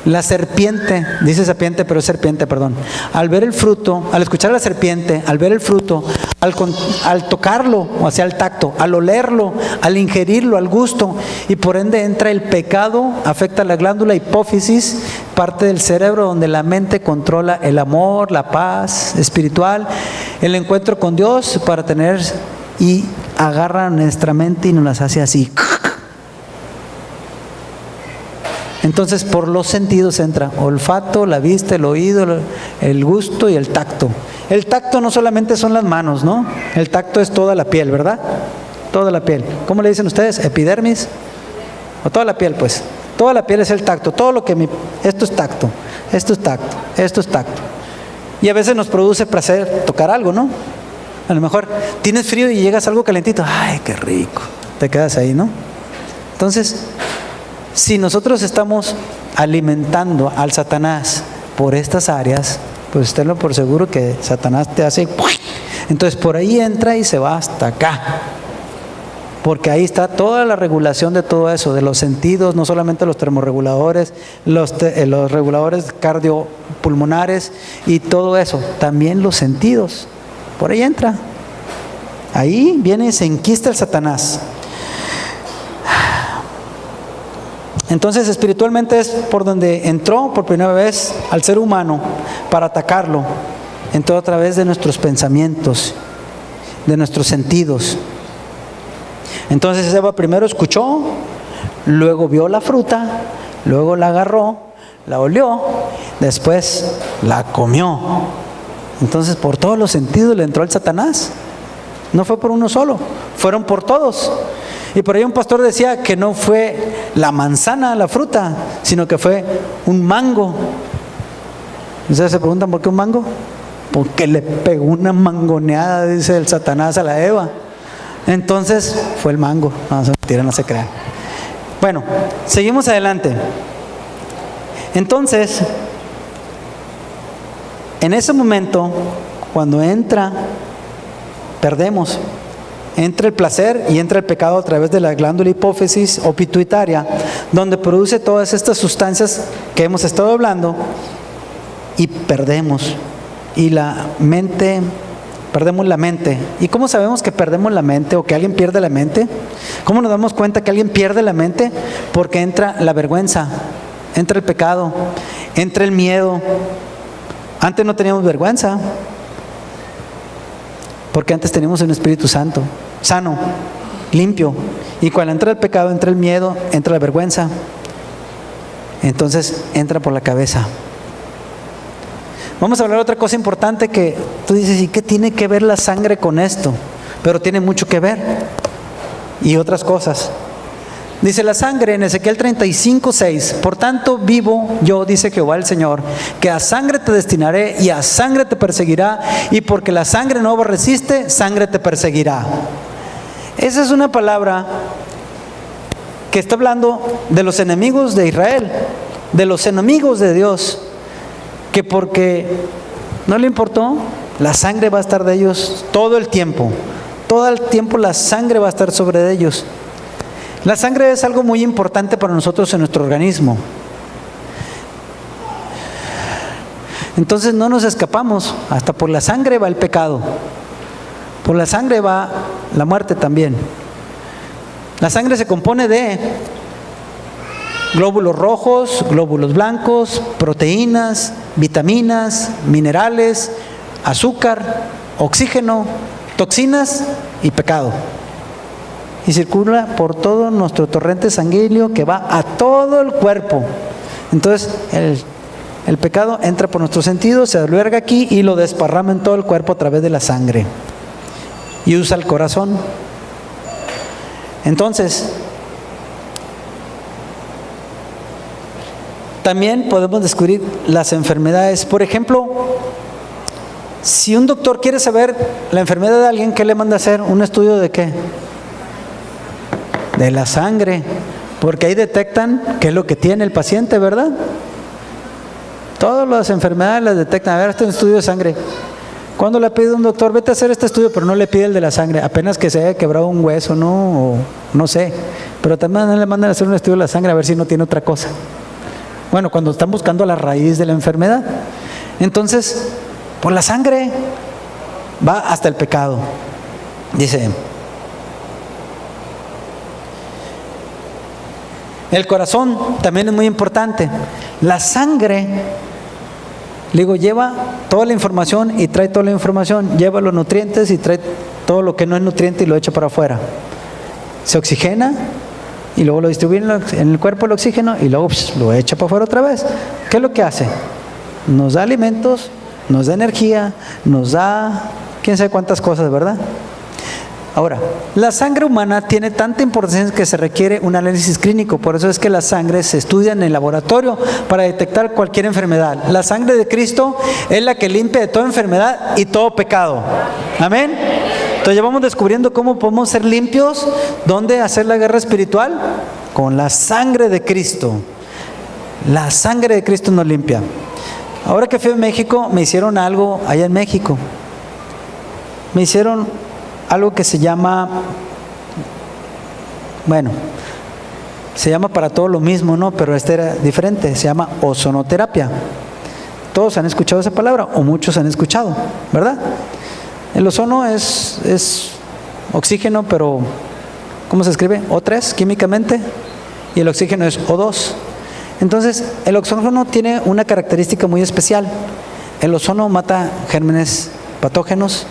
La serpiente, dice serpiente, pero es serpiente, perdón. Al ver el fruto, al escuchar a la serpiente, al ver el fruto, al tocarlo, o sea, al tacto, al olerlo, al ingerirlo, al gusto, y por ende entra el pecado, afecta la glándula hipófisis, parte del cerebro donde la mente controla el amor, la paz espiritual, el encuentro con Dios para tener, y agarra nuestra mente y nos las hace así. Entonces por los sentidos entra olfato, la vista, el oído, el gusto y el tacto. El tacto no solamente son las manos, ¿no? El tacto es toda la piel, ¿verdad? Toda la piel. ¿Cómo le dicen ustedes? ¿Epidermis? O toda la piel, pues. Toda la piel es el tacto. Todo lo que esto es tacto, esto es tacto, esto es tacto. Y a veces nos produce placer tocar algo, ¿no? A lo mejor tienes frío y llegas a algo calentito. ¡Ay, qué rico! Te quedas ahí, ¿no? Entonces, si nosotros estamos alimentando al Satanás por estas áreas, pues tenlo por seguro que Satanás te hace... Entonces por ahí entra y se va hasta acá. Porque ahí está toda la regulación de todo eso, de los sentidos, no solamente los termorreguladores, los reguladores cardiopulmonares y todo eso, también los sentidos. Por ahí entra. Ahí viene y se enquista el Satanás. Entonces espiritualmente es por donde entró por primera vez al ser humano para atacarlo. Entró a través de nuestros pensamientos, de nuestros sentidos. Entonces Eva primero escuchó, luego vio la fruta, luego la agarró, la olió, después la comió. Entonces por todos los sentidos le entró el Satanás. No fue por uno solo, fueron por todos. Y por ahí un pastor decía que no fue la manzana la fruta, sino que fue un mango. ¿Ustedes se preguntan por qué un mango? Porque le pegó una mangoneada, dice el Satanás, a la Eva. Entonces fue el mango. No se mentira, no se crean. Bueno, seguimos adelante. Entonces, en ese momento, cuando entra, perdemos. Entra el placer y entra el pecado a través de la glándula hipófisis o pituitaria, donde produce todas estas sustancias que hemos estado hablando, y perdemos. Y la mente, perdemos la mente. ¿Y cómo sabemos que perdemos la mente o que alguien pierde la mente? ¿Cómo nos damos cuenta que alguien pierde la mente? Porque entra la vergüenza, entra el pecado, entra el miedo. Antes no teníamos vergüenza, porque antes teníamos un Espíritu Santo, sano, limpio. Y cuando entra el pecado, entra el miedo, entra la vergüenza. Entonces entra por la cabeza. Vamos a hablar de otra cosa importante que tú dices, ¿y qué tiene que ver la sangre con esto? Pero tiene mucho que ver. Y otras cosas. Dice la sangre en Ezequiel 35:6, por tanto vivo yo, dice Jehová el Señor, que a sangre te destinaré y a sangre te perseguirá, y porque la sangre no aborreciste, sangre te perseguirá. Esa es una palabra que está hablando de los enemigos de Israel, de los enemigos de Dios, que porque no le importó, la sangre va a estar de ellos todo el tiempo. Todo el tiempo la sangre va a estar sobre ellos. La sangre es algo muy importante para nosotros en nuestro organismo. Entonces no nos escapamos, hasta por la sangre va el pecado. Por la sangre va la muerte también. La sangre se compone de glóbulos rojos, glóbulos blancos, proteínas, vitaminas, minerales, azúcar, oxígeno, toxinas y pecado. Y circula por todo nuestro torrente sanguíneo que va a todo el cuerpo. Entonces el pecado entra por nuestros sentidos, se alberga aquí y lo desparrama en todo el cuerpo a través de la sangre. Y usa el corazón. Entonces, también podemos descubrir las enfermedades. Por ejemplo, si un doctor quiere saber la enfermedad de alguien, ¿qué le manda a hacer? ¿Un estudio de qué? De la sangre, porque ahí detectan qué es lo que tiene el paciente, ¿verdad? Todas las enfermedades las detectan. A ver, este es un estudio de sangre. ¿Cuándo le pide un doctor? Vete a hacer este estudio, pero no le pide el de la sangre, apenas que se haya quebrado un hueso, ¿no? O no sé. Pero también le mandan a hacer un estudio de la sangre a ver si no tiene otra cosa. Bueno, cuando están buscando la raíz de la enfermedad. Entonces, por la sangre va hasta el pecado. Dice, el corazón también es muy importante. La sangre, digo, lleva toda la información y trae toda la información, lleva los nutrientes y trae todo lo que no es nutriente y lo echa para afuera. Se oxigena y luego lo distribuye en el cuerpo el oxígeno y luego lo echa para afuera otra vez. ¿Qué es lo que hace? Nos da alimentos, nos da energía, nos da quién sabe cuántas cosas, ¿verdad? Ahora, la sangre humana tiene tanta importancia que se requiere un análisis clínico. Por eso es que la sangre se estudia en el laboratorio para detectar cualquier enfermedad. La sangre de Cristo es la que limpia de toda enfermedad y todo pecado. Amén. Entonces ya vamos descubriendo cómo podemos ser limpios. ¿Dónde hacer la guerra espiritual? Con la sangre de Cristo. La sangre de Cristo nos limpia. Ahora que fui a México, me hicieron algo allá en México. Me hicieron algo que se llama, bueno, se llama para todo lo mismo, ¿no? Pero este era diferente, se llama ozonoterapia. Todos han escuchado esa palabra, o muchos han escuchado, ¿verdad? El ozono es oxígeno, pero ¿cómo se escribe? O3 químicamente, y el oxígeno es O2. Entonces, el ozono tiene una característica muy especial. El ozono mata gérmenes patógenos,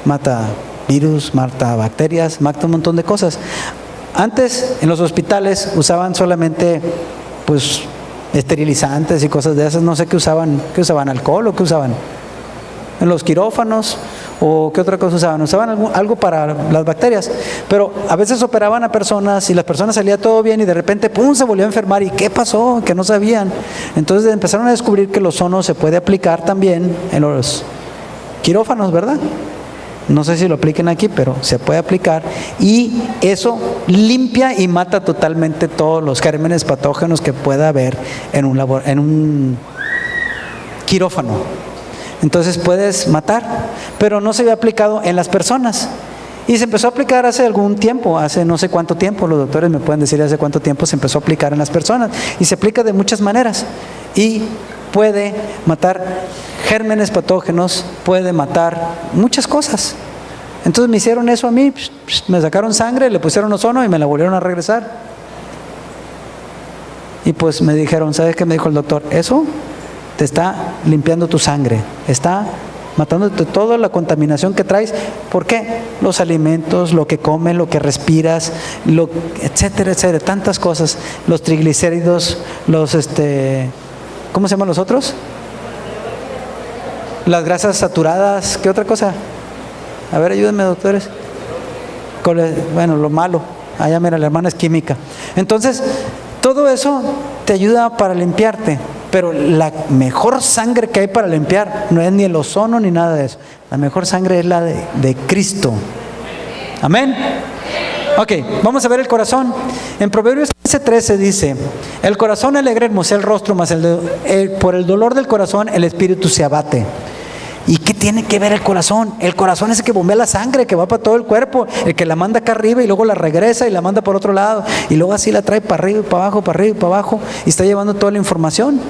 mata virus, mata bacterias, mata un montón de cosas. Antes en los hospitales usaban solamente pues esterilizantes y cosas de esas, no sé qué usaban alcohol o qué usaban en los quirófanos o qué otra cosa usaban algo para las bacterias, pero a veces operaban a personas y las personas salía todo bien y de repente pum, se volvió a enfermar. ¿Y qué pasó? Que no sabían. Entonces empezaron a descubrir que el ozono se puede aplicar también en los quirófanos, ¿verdad? No sé si lo apliquen aquí, pero se puede aplicar y eso limpia y mata totalmente todos los gérmenes patógenos que pueda haber en un quirófano. Entonces puedes matar, pero no se había aplicado en las personas. Y se empezó a aplicar hace algún tiempo, hace no sé cuánto tiempo, los doctores me pueden decir hace cuánto tiempo se empezó a aplicar en las personas. Y se aplica de muchas maneras y puede matar gérmenes patógenos, puede matar muchas cosas. Entonces me hicieron eso a mí, me sacaron sangre, le pusieron ozono y me la volvieron a regresar. Y pues me dijeron, ¿sabes qué me dijo el doctor? Eso te está limpiando tu sangre, está matándote toda la contaminación que traes. ¿Por qué? Los alimentos, lo que comes, lo que respiras, etcétera, etcétera, tantas cosas. Los triglicéridos, ¿cómo se llaman los otros? Las grasas saturadas, ¿qué otra cosa? A ver, ayúdenme, doctores. Bueno, lo malo. Allá mira, la hermana es química. Entonces, todo eso te ayuda para limpiarte. Pero la mejor sangre que hay para limpiar no es ni el ozono ni nada de eso. La mejor sangre es la de Cristo. Amén. Ok, vamos a ver el corazón. En Proverbios 15:13 dice: el corazón alegre hermosea el rostro, mas por el dolor del corazón el espíritu se abate. ¿Y qué tiene que ver el corazón? El corazón es el que bombea la sangre, que va para todo el cuerpo, el que la manda acá arriba y luego la regresa y la manda por otro lado, y luego así la trae para arriba y para abajo, para arriba y para abajo, y está llevando toda la información.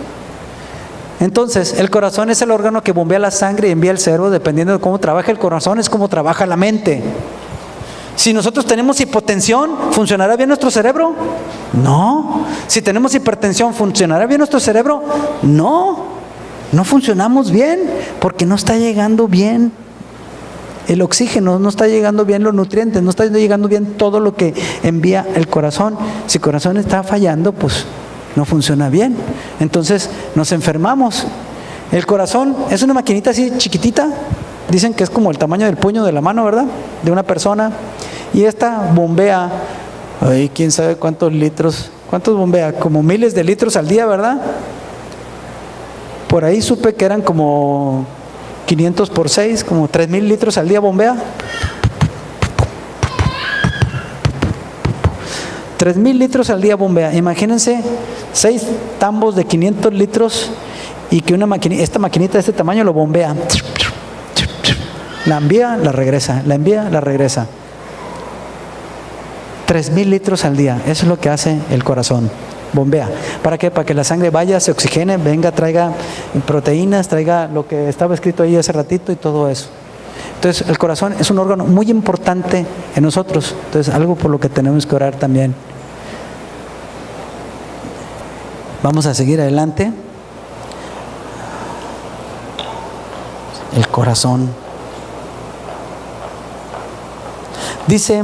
Entonces, el corazón es el órgano que bombea la sangre y envía el cerebro. Dependiendo de cómo trabaja el corazón, es como trabaja la mente. Si nosotros tenemos hipotensión, ¿funcionará bien nuestro cerebro? No. Si tenemos hipertensión, ¿funcionará bien nuestro cerebro? No. No funcionamos bien porque no está llegando bien el oxígeno, no está llegando bien los nutrientes, no está llegando bien todo lo que envía el corazón. Si el corazón está fallando, pues no funciona bien. Entonces nos enfermamos. El corazón es una maquinita así chiquitita. Dicen que es como el tamaño del puño de la mano, ¿verdad? De una persona. Y esta bombea, quién sabe cuántos litros. ¿Cuántos bombea? Como miles de litros al día, ¿verdad? Por ahí supe que eran como 500 por 6, como 3,000 litros al día bombea. 3,000 litros al día bombea. Imagínense 6 tambos de 500 litros y que esta maquinita de este tamaño lo bombea. La envía, la regresa, la envía, la regresa. 3,000 litros al día. Eso es lo que hace el corazón. Bombea. ¿Para qué? Para que la sangre vaya, se oxigene, venga, traiga proteínas, traiga lo que estaba escrito ahí hace ratito y todo eso. Entonces, el corazón es un órgano muy importante en nosotros. Entonces, algo por lo que tenemos que orar también. Vamos a seguir adelante. El corazón. Dice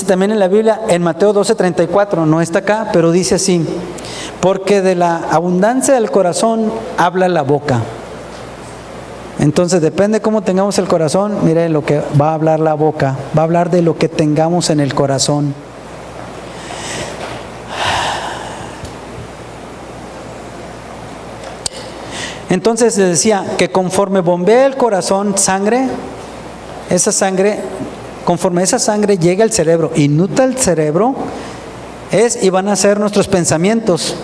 también en la Biblia, en Mateo 12:34, no está acá, pero dice así: porque de la abundancia del corazón habla la boca. Entonces depende cómo tengamos el corazón, mire lo que va a hablar la boca, va a hablar de lo que tengamos en el corazón. Entonces les decía que conforme bombea el corazón sangre, conforme esa sangre llega al cerebro y nutre el cerebro, y van a ser nuestros pensamientos.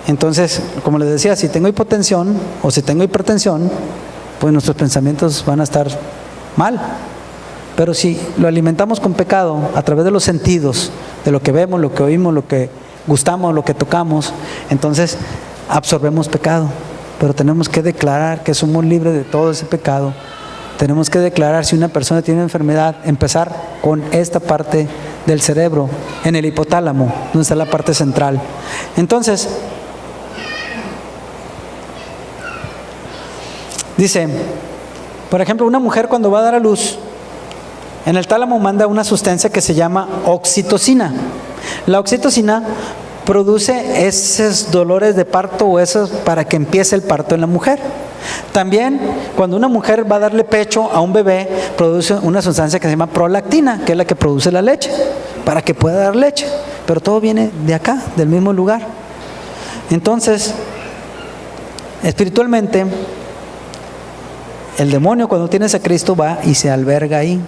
Entonces, como les decía, si tengo hipotensión o si tengo hipertensión, pues nuestros pensamientos van a estar mal. Pero si lo alimentamos con pecado a través de los sentidos, de lo que vemos, lo que oímos, lo que gustamos, lo que tocamos, entonces absorbemos pecado. Pero tenemos que declarar que somos libres de todo ese pecado. Tenemos que declarar, si una persona tiene enfermedad, empezar con esta parte del cerebro, en el hipotálamo, donde está la parte central. Entonces, dice, por ejemplo, una mujer cuando va a dar a luz, en el tálamo manda una sustancia que se llama oxitocina. La oxitocina produce esos dolores de parto o esos para que empiece el parto en la mujer. También cuando una mujer va a darle pecho a un bebé, produce una sustancia que se llama prolactina, que es la que produce la leche, para que pueda dar leche. Pero todo viene de acá, del mismo lugar. Entonces, espiritualmente, el demonio cuando tienes a Cristo va y se alberga ahí.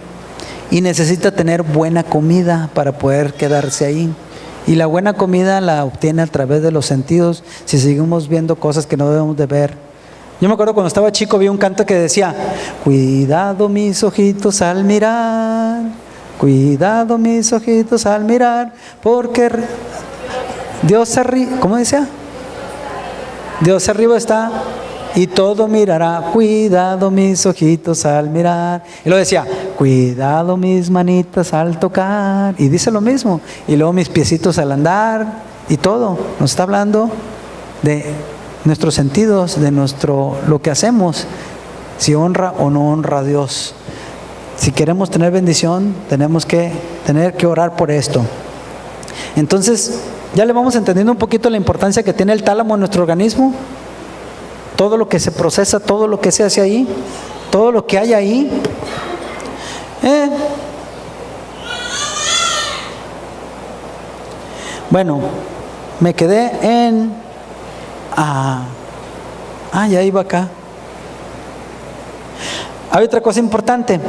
Y necesita tener buena comida para poder quedarse ahí. Y la buena comida la obtiene a través de los sentidos, si seguimos viendo cosas que no debemos de ver. Yo me acuerdo cuando estaba chico, vi un canto que decía: cuidado mis ojitos al mirar, cuidado mis ojitos al mirar, porque Dios arriba, ¿cómo decía? Dios arriba está y todo mirará, cuidado mis ojitos al mirar. Y luego decía: cuidado mis manitas al tocar. Y dice lo mismo. Y luego mis piecitos al andar. Y todo. Nos está hablando de nuestros sentidos, de lo que hacemos. Si honra o no honra a Dios. Si queremos tener bendición, tenemos que orar por esto. Entonces, ya le vamos entendiendo un poquito la importancia que tiene el tálamo en nuestro organismo. Todo lo que se procesa, todo lo que se hace ahí, todo lo que hay ahí. Bueno, me quedé en... ya iba acá. Hay otra cosa importante.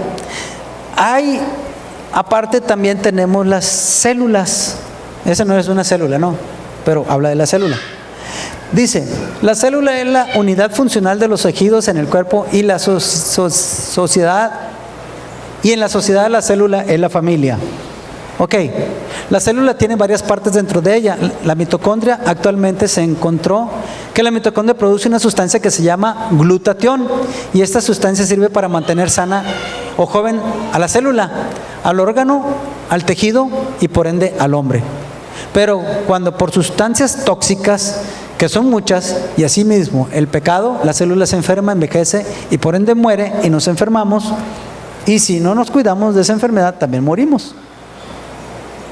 Aparte también tenemos las células. Esa no es una célula, no, pero habla de la célula. Dice, la célula es la unidad funcional de los tejidos en el cuerpo y la sociedad. Y en la sociedad la célula es la familia. Ok, la célula tiene varias partes dentro de ella. La mitocondria, actualmente se encontró que la mitocondria produce una sustancia que se llama glutatión, y esta sustancia sirve para mantener sana o joven a la célula, al órgano, al tejido y por ende al hombre. Pero cuando por sustancias tóxicas, que son muchas, y asimismo el pecado, la célula se enferma, envejece y por ende muere, y nos enfermamos, y si no nos cuidamos de esa enfermedad también morimos.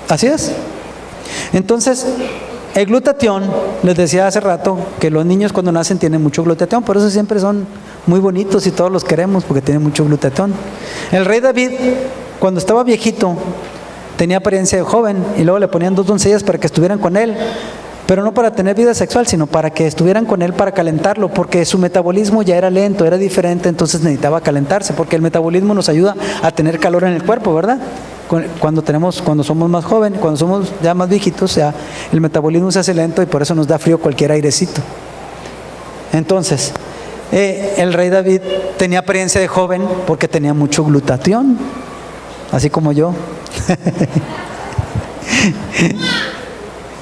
Así es. Entonces, el glutatión, les decía hace rato que los niños cuando nacen tienen mucho glutatión, por eso siempre son muy bonitos y todos los queremos porque tienen mucho glutatión. El rey David, cuando estaba viejito, tenía apariencia de joven, y luego le ponían 2 doncellas para que estuvieran con él, pero no para tener vida sexual, sino para que estuvieran con él, para calentarlo, porque su metabolismo ya era lento, era diferente, entonces necesitaba calentarse, porque el metabolismo nos ayuda a tener calor en el cuerpo, ¿verdad? Cuando somos más jóvenes, cuando somos ya más viejitos, ya el metabolismo se hace lento y por eso nos da frío cualquier airecito. Entonces, el rey David tenía apariencia de joven porque tenía mucho glutatión, así como yo.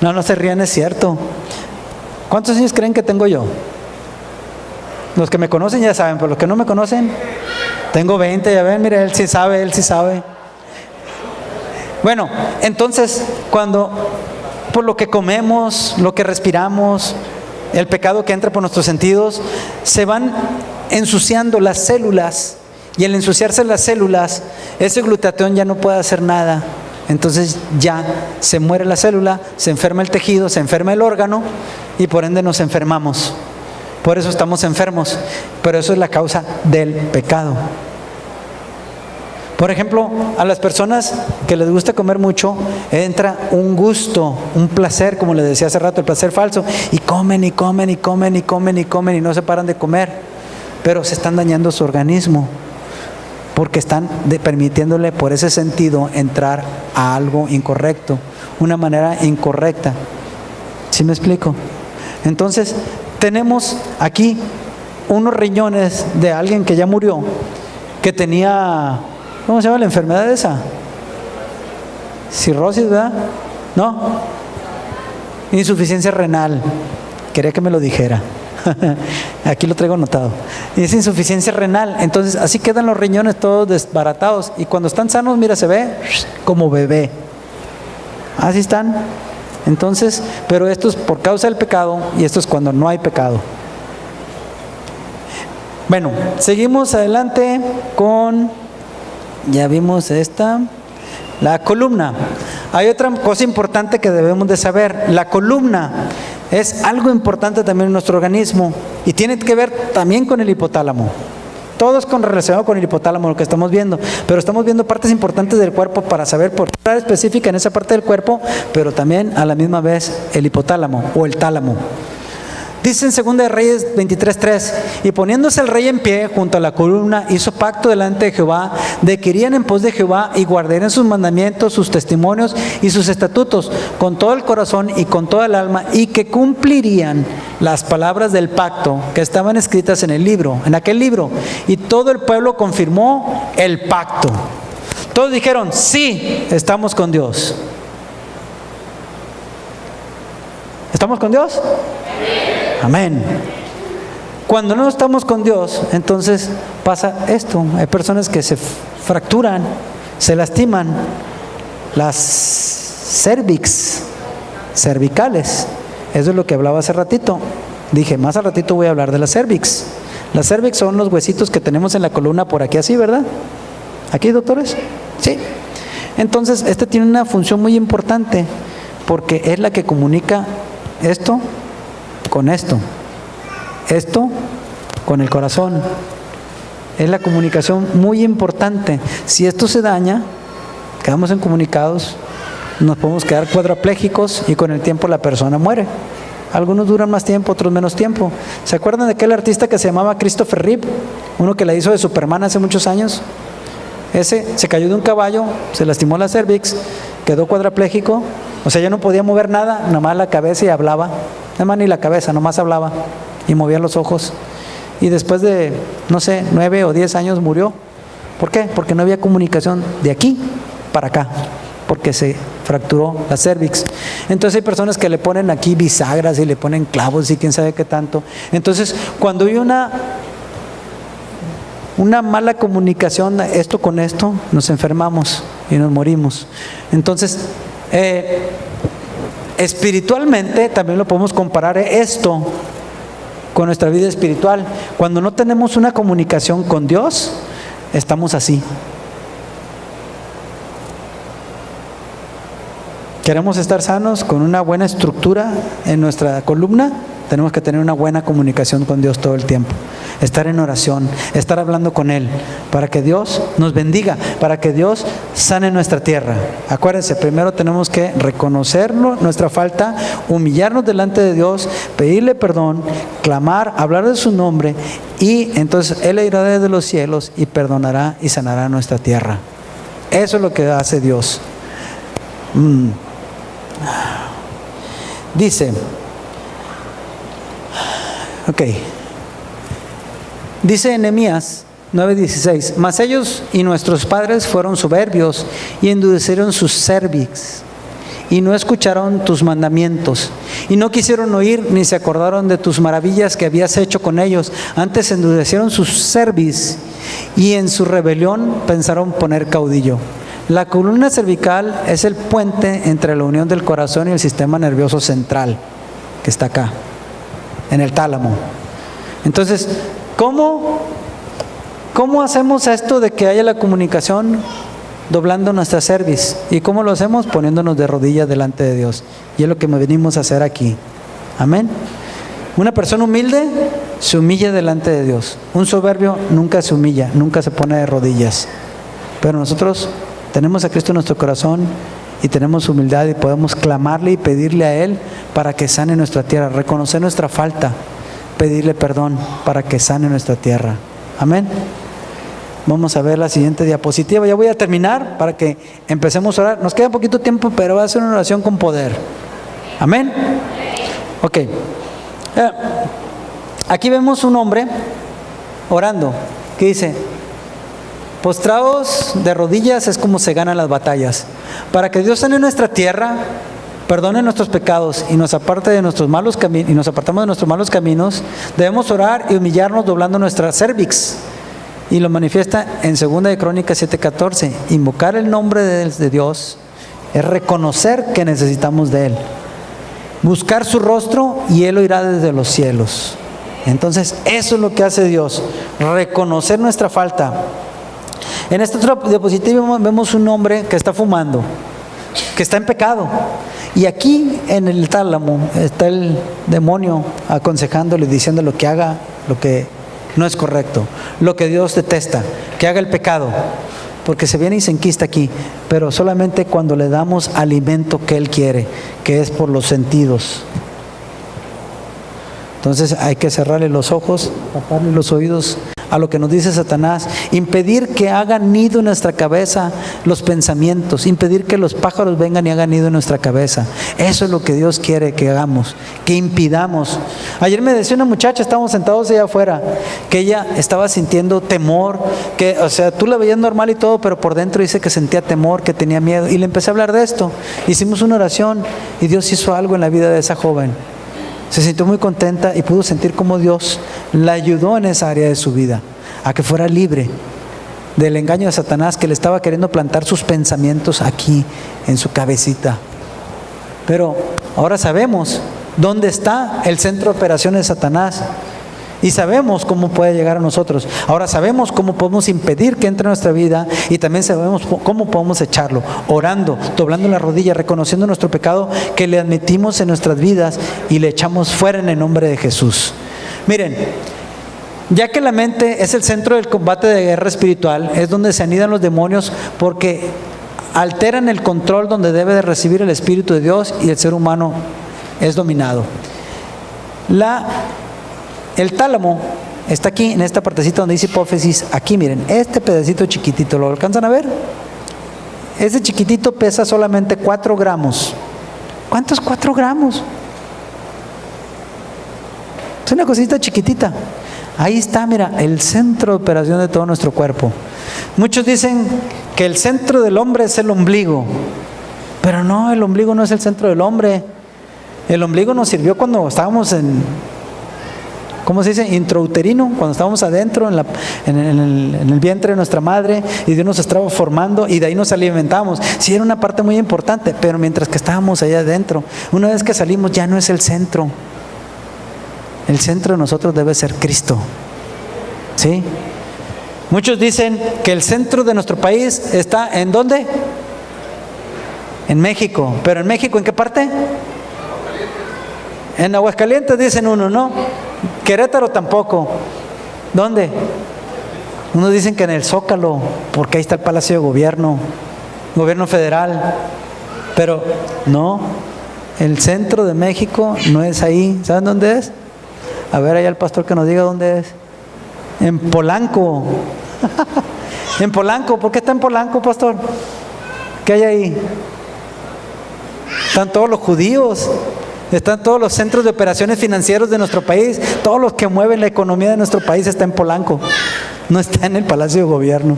No se rían, es cierto. ¿Cuántos años creen que tengo yo? Los que me conocen ya saben, pero los que no me conocen, tengo 20, ya ven, mire, él sí sabe. Bueno, entonces, cuando por lo que comemos, lo que respiramos, el pecado que entra por nuestros sentidos, se van ensuciando las células, y al ensuciarse las células, ese glutatión ya no puede hacer nada. Entonces ya se muere la célula, se enferma el tejido, se enferma el órgano, y por ende nos enfermamos. Por eso estamos enfermos, pero eso es la causa del pecado. Por ejemplo, a las personas que les gusta comer mucho, entra un gusto, un placer, como les decía hace rato, el placer falso, y comen y no se paran de comer, pero se están dañando su organismo, porque están permitiéndole por ese sentido entrar a algo incorrecto, una manera incorrecta. ¿Sí me explico? Entonces, tenemos aquí unos riñones de alguien que ya murió, que tenía... ¿Cómo se llama la enfermedad esa? Cirrosis, ¿verdad? ¿No? Insuficiencia renal. Quería que me lo dijera. Aquí lo traigo anotado. Y es insuficiencia renal. Entonces, así quedan los riñones todos desbaratados. Y cuando están sanos, mira, se ve como bebé. Así están. Entonces, pero esto es por causa del pecado, y esto es cuando no hay pecado. Bueno, seguimos adelante con... Ya vimos esta, la columna. Hay otra cosa importante que debemos de saber. La columna es algo importante también en nuestro organismo, y tiene que ver también con el hipotálamo. Todo es relacionado con el hipotálamo, lo que estamos viendo, pero estamos viendo partes importantes del cuerpo para saber por qué específica en esa parte del cuerpo, pero también a la misma vez el hipotálamo o el tálamo. Dice en 2 de Reyes 23:3, y poniéndose el rey en pie junto a la columna, hizo pacto delante de Jehová, de que irían en pos de Jehová y guardarían sus mandamientos, sus testimonios y sus estatutos con todo el corazón y con toda el alma, y que cumplirían las palabras del pacto que estaban escritas en aquel libro. Y todo el pueblo confirmó el pacto. Todos dijeron, sí, estamos con Dios. ¿Estamos con Dios? Amén. Cuando no estamos con Dios, entonces pasa esto. Hay personas que se fracturan, se lastiman las cervicales. Eso es lo que hablaba hace ratito. Dije, más al ratito voy a hablar de la cervix. Las cervix son los huesitos que tenemos en la columna por aquí así, ¿verdad? ¿Aquí, doctores? Sí. Entonces, este tiene una función muy importante, porque es la que comunica esto con esto con el corazón. Es la comunicación muy importante. Si esto se daña, quedamos incomunicados nos podemos quedar cuadraplégicos y con el tiempo la persona muere. Algunos duran más tiempo, otros menos tiempo. ¿Se acuerdan de aquel artista que se llamaba Christopher Reeve? Uno que la hizo de Superman hace muchos años. Ese se cayó de un caballo, se lastimó la cervix, quedó cuadraplégico. O sea, ya no podía mover nada, nomás la cabeza y hablaba. Nada más ni la cabeza, nomás hablaba y movía los ojos. Y después de, no sé, 9 o 10 años murió. ¿Por qué? Porque no había comunicación de aquí para acá, porque se fracturó la cervix. Entonces hay personas que le ponen aquí bisagras y le ponen clavos y quién sabe qué tanto. Entonces, cuando hay una mala comunicación, esto con esto, nos enfermamos y nos morimos. Entonces, espiritualmente también lo podemos comparar esto con nuestra vida espiritual. Cuando no tenemos una comunicación con Dios, estamos así. Queremos estar sanos con una buena estructura en nuestra columna, tenemos que tener una buena comunicación con Dios todo el tiempo. Estar en oración, estar hablando con Él, para que Dios nos bendiga, para que Dios sane nuestra tierra. Acuérdense, primero tenemos que reconocerlo, nuestra falta, humillarnos delante de Dios, pedirle perdón, clamar, hablar de su nombre, y entonces Él irá desde los cielos y perdonará y sanará nuestra tierra. Eso es lo que hace Dios. Dice, dice Nehemías 9:16, mas ellos y nuestros padres fueron soberbios y endurecieron sus cervix y no escucharon tus mandamientos y no quisieron oír ni se acordaron de tus maravillas que habías hecho con ellos. Antes endurecieron sus cervix y en su rebelión pensaron poner caudillo. La columna cervical es el puente entre la unión del corazón y el sistema nervioso central, que está acá, en el tálamo. Entonces, ¿cómo hacemos esto de que haya la comunicación? Doblando nuestra cerviz. ¿Y cómo lo hacemos? Poniéndonos de rodillas delante de Dios. Y es lo que venimos a hacer aquí. Amén. Una persona humilde se humilla delante de Dios. Un soberbio nunca se humilla, nunca se pone de rodillas. Pero nosotros tenemos a Cristo en nuestro corazón y tenemos humildad y podemos clamarle y pedirle a Él para que sane nuestra tierra, reconocer nuestra falta, pedirle perdón para que sane nuestra tierra. Amén. Vamos a ver la siguiente diapositiva. Ya voy a terminar para que empecemos a orar. Nos queda poquito tiempo, pero va a ser una oración con poder. Amén. Ok. Aquí vemos un hombre orando que dice: postrados de rodillas es como se ganan las batallas. Para que Dios sane nuestra tierra, perdone nuestros pecados y nos aparte de nuestros malos caminos y nos apartamos de nuestros malos caminos, debemos orar y humillarnos doblando nuestra cervix. Y lo manifiesta en 2 de Crónicas 7:14. Invocar el nombre de Dios es reconocer que necesitamos de Él. Buscar su rostro y Él oirá desde los cielos. Entonces, eso es lo que hace Dios, reconocer nuestra falta. En esta otra diapositiva vemos un hombre que está fumando, que está en pecado. Y aquí en el tálamo está el demonio aconsejándole, diciéndole que haga lo que no es correcto, lo que Dios detesta, que haga el pecado, porque se viene y se enquista aquí, pero solamente cuando le damos alimento que Él quiere, que es por los sentidos. Entonces hay que cerrarle los ojos, taparle los oídos a lo que nos dice Satanás, impedir que hagan nido en nuestra cabeza los pensamientos, impedir que los pájaros vengan y hagan nido en nuestra cabeza. Eso es lo que Dios quiere que hagamos, que impidamos. Ayer me decía una muchacha, estábamos sentados allá afuera, que ella estaba sintiendo temor, que, o sea, tú la veías normal y todo, pero por dentro dice que sentía temor, que tenía miedo. Y le empecé a hablar de esto. Hicimos una oración y Dios hizo algo en la vida de esa joven. Se sintió muy contenta y pudo sentir cómo Dios la ayudó en esa área de su vida, a que fuera libre del engaño de Satanás, que le estaba queriendo plantar sus pensamientos aquí en su cabecita. Pero ahora sabemos dónde está el centro de operaciones de Satanás y sabemos cómo puede llegar a nosotros. Ahora sabemos cómo podemos impedir que entre en nuestra vida y también sabemos cómo podemos echarlo, orando, doblando la rodilla, reconociendo nuestro pecado que le admitimos en nuestras vidas y le echamos fuera en el nombre de Jesús. Miren, ya que la mente es el centro del combate de guerra espiritual, es donde se anidan los demonios, porque alteran el control donde debe de recibir el Espíritu de Dios y el ser humano es dominado. El tálamo está aquí, en esta partecita donde dice hipófisis. Aquí miren, este pedacito chiquitito, ¿lo alcanzan a ver? Ese chiquitito pesa solamente 4 gramos. ¿Cuántos 4 gramos? Es una cosita chiquitita. Ahí está, mira, el centro de operación de todo nuestro cuerpo. Muchos dicen que el centro del hombre es el ombligo, pero no, el ombligo no es el centro del hombre. El ombligo nos sirvió cuando estábamos ¿cómo se dice? Intrauterino, cuando estábamos adentro en el vientre de nuestra madre, y Dios nos estaba formando y de ahí nos alimentamos. Sí, era una parte muy importante, pero mientras que estábamos allá adentro, una vez que salimos ya no es el centro. El centro de nosotros debe ser Cristo. ¿Sí? Muchos dicen que el centro de nuestro país está ¿en dónde? En México. ¿Pero en México en qué parte? En Aguascalientes dicen uno, ¿no? Querétaro tampoco. ¿Dónde? Unos dicen que en el Zócalo, porque ahí está el Palacio de Gobierno federal. Pero no, el centro de México no es ahí. ¿Saben dónde es? A ver, allá el pastor que nos diga dónde es. En Polanco. En Polanco. ¿Por qué está en Polanco, pastor? ¿Qué hay ahí? Están todos los judíos. Están todos los centros de operaciones financieros de nuestro país. Todos los que mueven la economía de nuestro país está en Polanco. No está en el Palacio de Gobierno.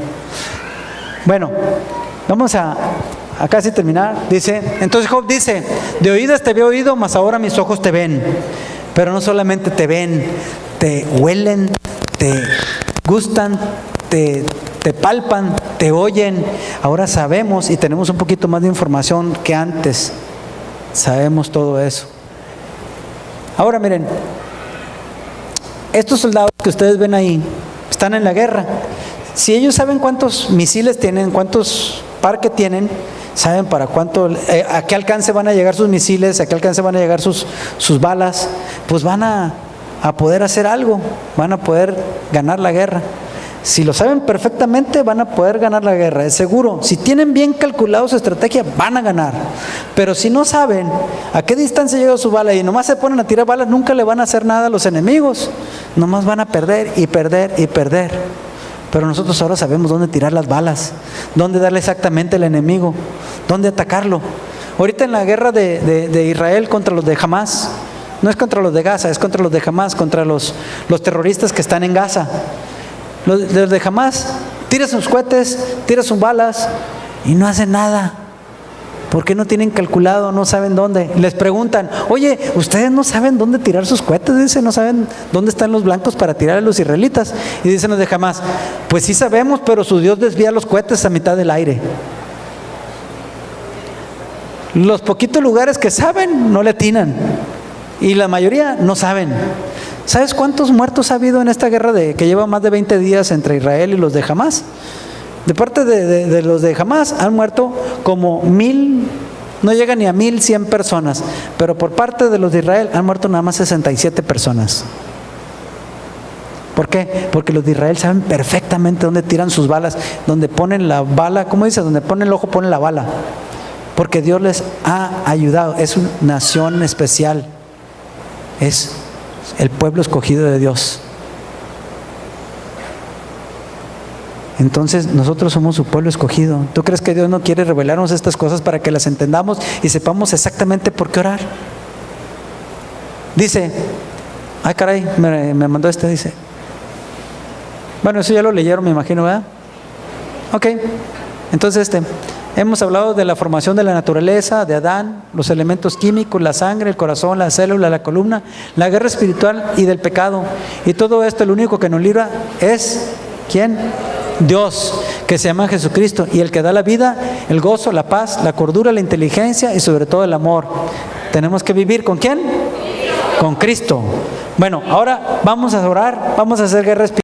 Bueno, vamos a casi terminar. Dice, entonces Job dice, de oídas te había oído, mas ahora mis ojos te ven. Pero no solamente te ven, te huelen, te gustan, te palpan, te oyen. Ahora sabemos y tenemos un poquito más de información que antes. Sabemos todo eso. Ahora miren, estos soldados que ustedes ven ahí están en la guerra. Si ellos saben cuántos misiles tienen, cuántos parques tienen, saben para cuánto, a qué alcance van a llegar sus misiles, a qué alcance van a llegar sus balas, pues van a poder hacer algo, van a poder ganar la guerra. Si lo saben perfectamente, van a poder ganar la guerra, es seguro. Si tienen bien calculado su estrategia, van a ganar. Pero si no saben a qué distancia llega su bala y nomás se ponen a tirar balas, nunca le van a hacer nada a los enemigos. Nomás van a perder y perder y perder. Pero nosotros ahora sabemos dónde tirar las balas, dónde darle exactamente al enemigo, dónde atacarlo. Ahorita en la guerra de Israel contra los de Hamás, no es contra los de Gaza, es contra los de Hamás, contra los terroristas que están en Gaza. Los de Hamás tiran sus cohetes, tiran sus balas y no hacen nada. ¿Por qué no tienen calculado? No saben dónde. Les preguntan, oye, ¿ustedes no saben dónde tirar sus cohetes? Dicen, ¿no saben dónde están los blancos para tirar a los israelitas? Y dicen los de Hamás, pues sí sabemos, pero su Dios desvía los cohetes a mitad del aire. Los poquitos lugares que saben no le atinan y la mayoría no saben. ¿Sabes cuántos muertos ha habido en esta guerra que lleva más de 20 días entre Israel y los de Hamás? De parte de los de Hamás han muerto como 1000, no llega ni a 1100 personas, pero por parte de los de Israel han muerto nada más 67 personas. ¿Por qué? Porque los de Israel saben perfectamente dónde tiran sus balas, dónde ponen la bala, ¿cómo dice? Donde ponen el ojo, ponen la bala. Porque Dios les ha ayudado, es una nación especial, es el pueblo escogido de Dios. Entonces nosotros somos su pueblo escogido. ¿Tú crees que Dios no quiere revelarnos estas cosas para que las entendamos y sepamos exactamente por qué orar? Dice, ay caray, me mandó dice. Bueno, eso ya lo leyeron, me imagino, ¿verdad? Ok, entonces hemos hablado de la formación de la naturaleza, de Adán, los elementos químicos, la sangre, el corazón, la célula, la columna, la guerra espiritual y del pecado. Y todo esto, el único que nos libra es, ¿quién? Dios, que se llama Jesucristo, y el que da la vida, el gozo, la paz, la cordura, la inteligencia y sobre todo el amor. Tenemos que vivir ¿con quién? Con Cristo. Bueno, ahora vamos a orar, vamos a hacer guerra espiritual.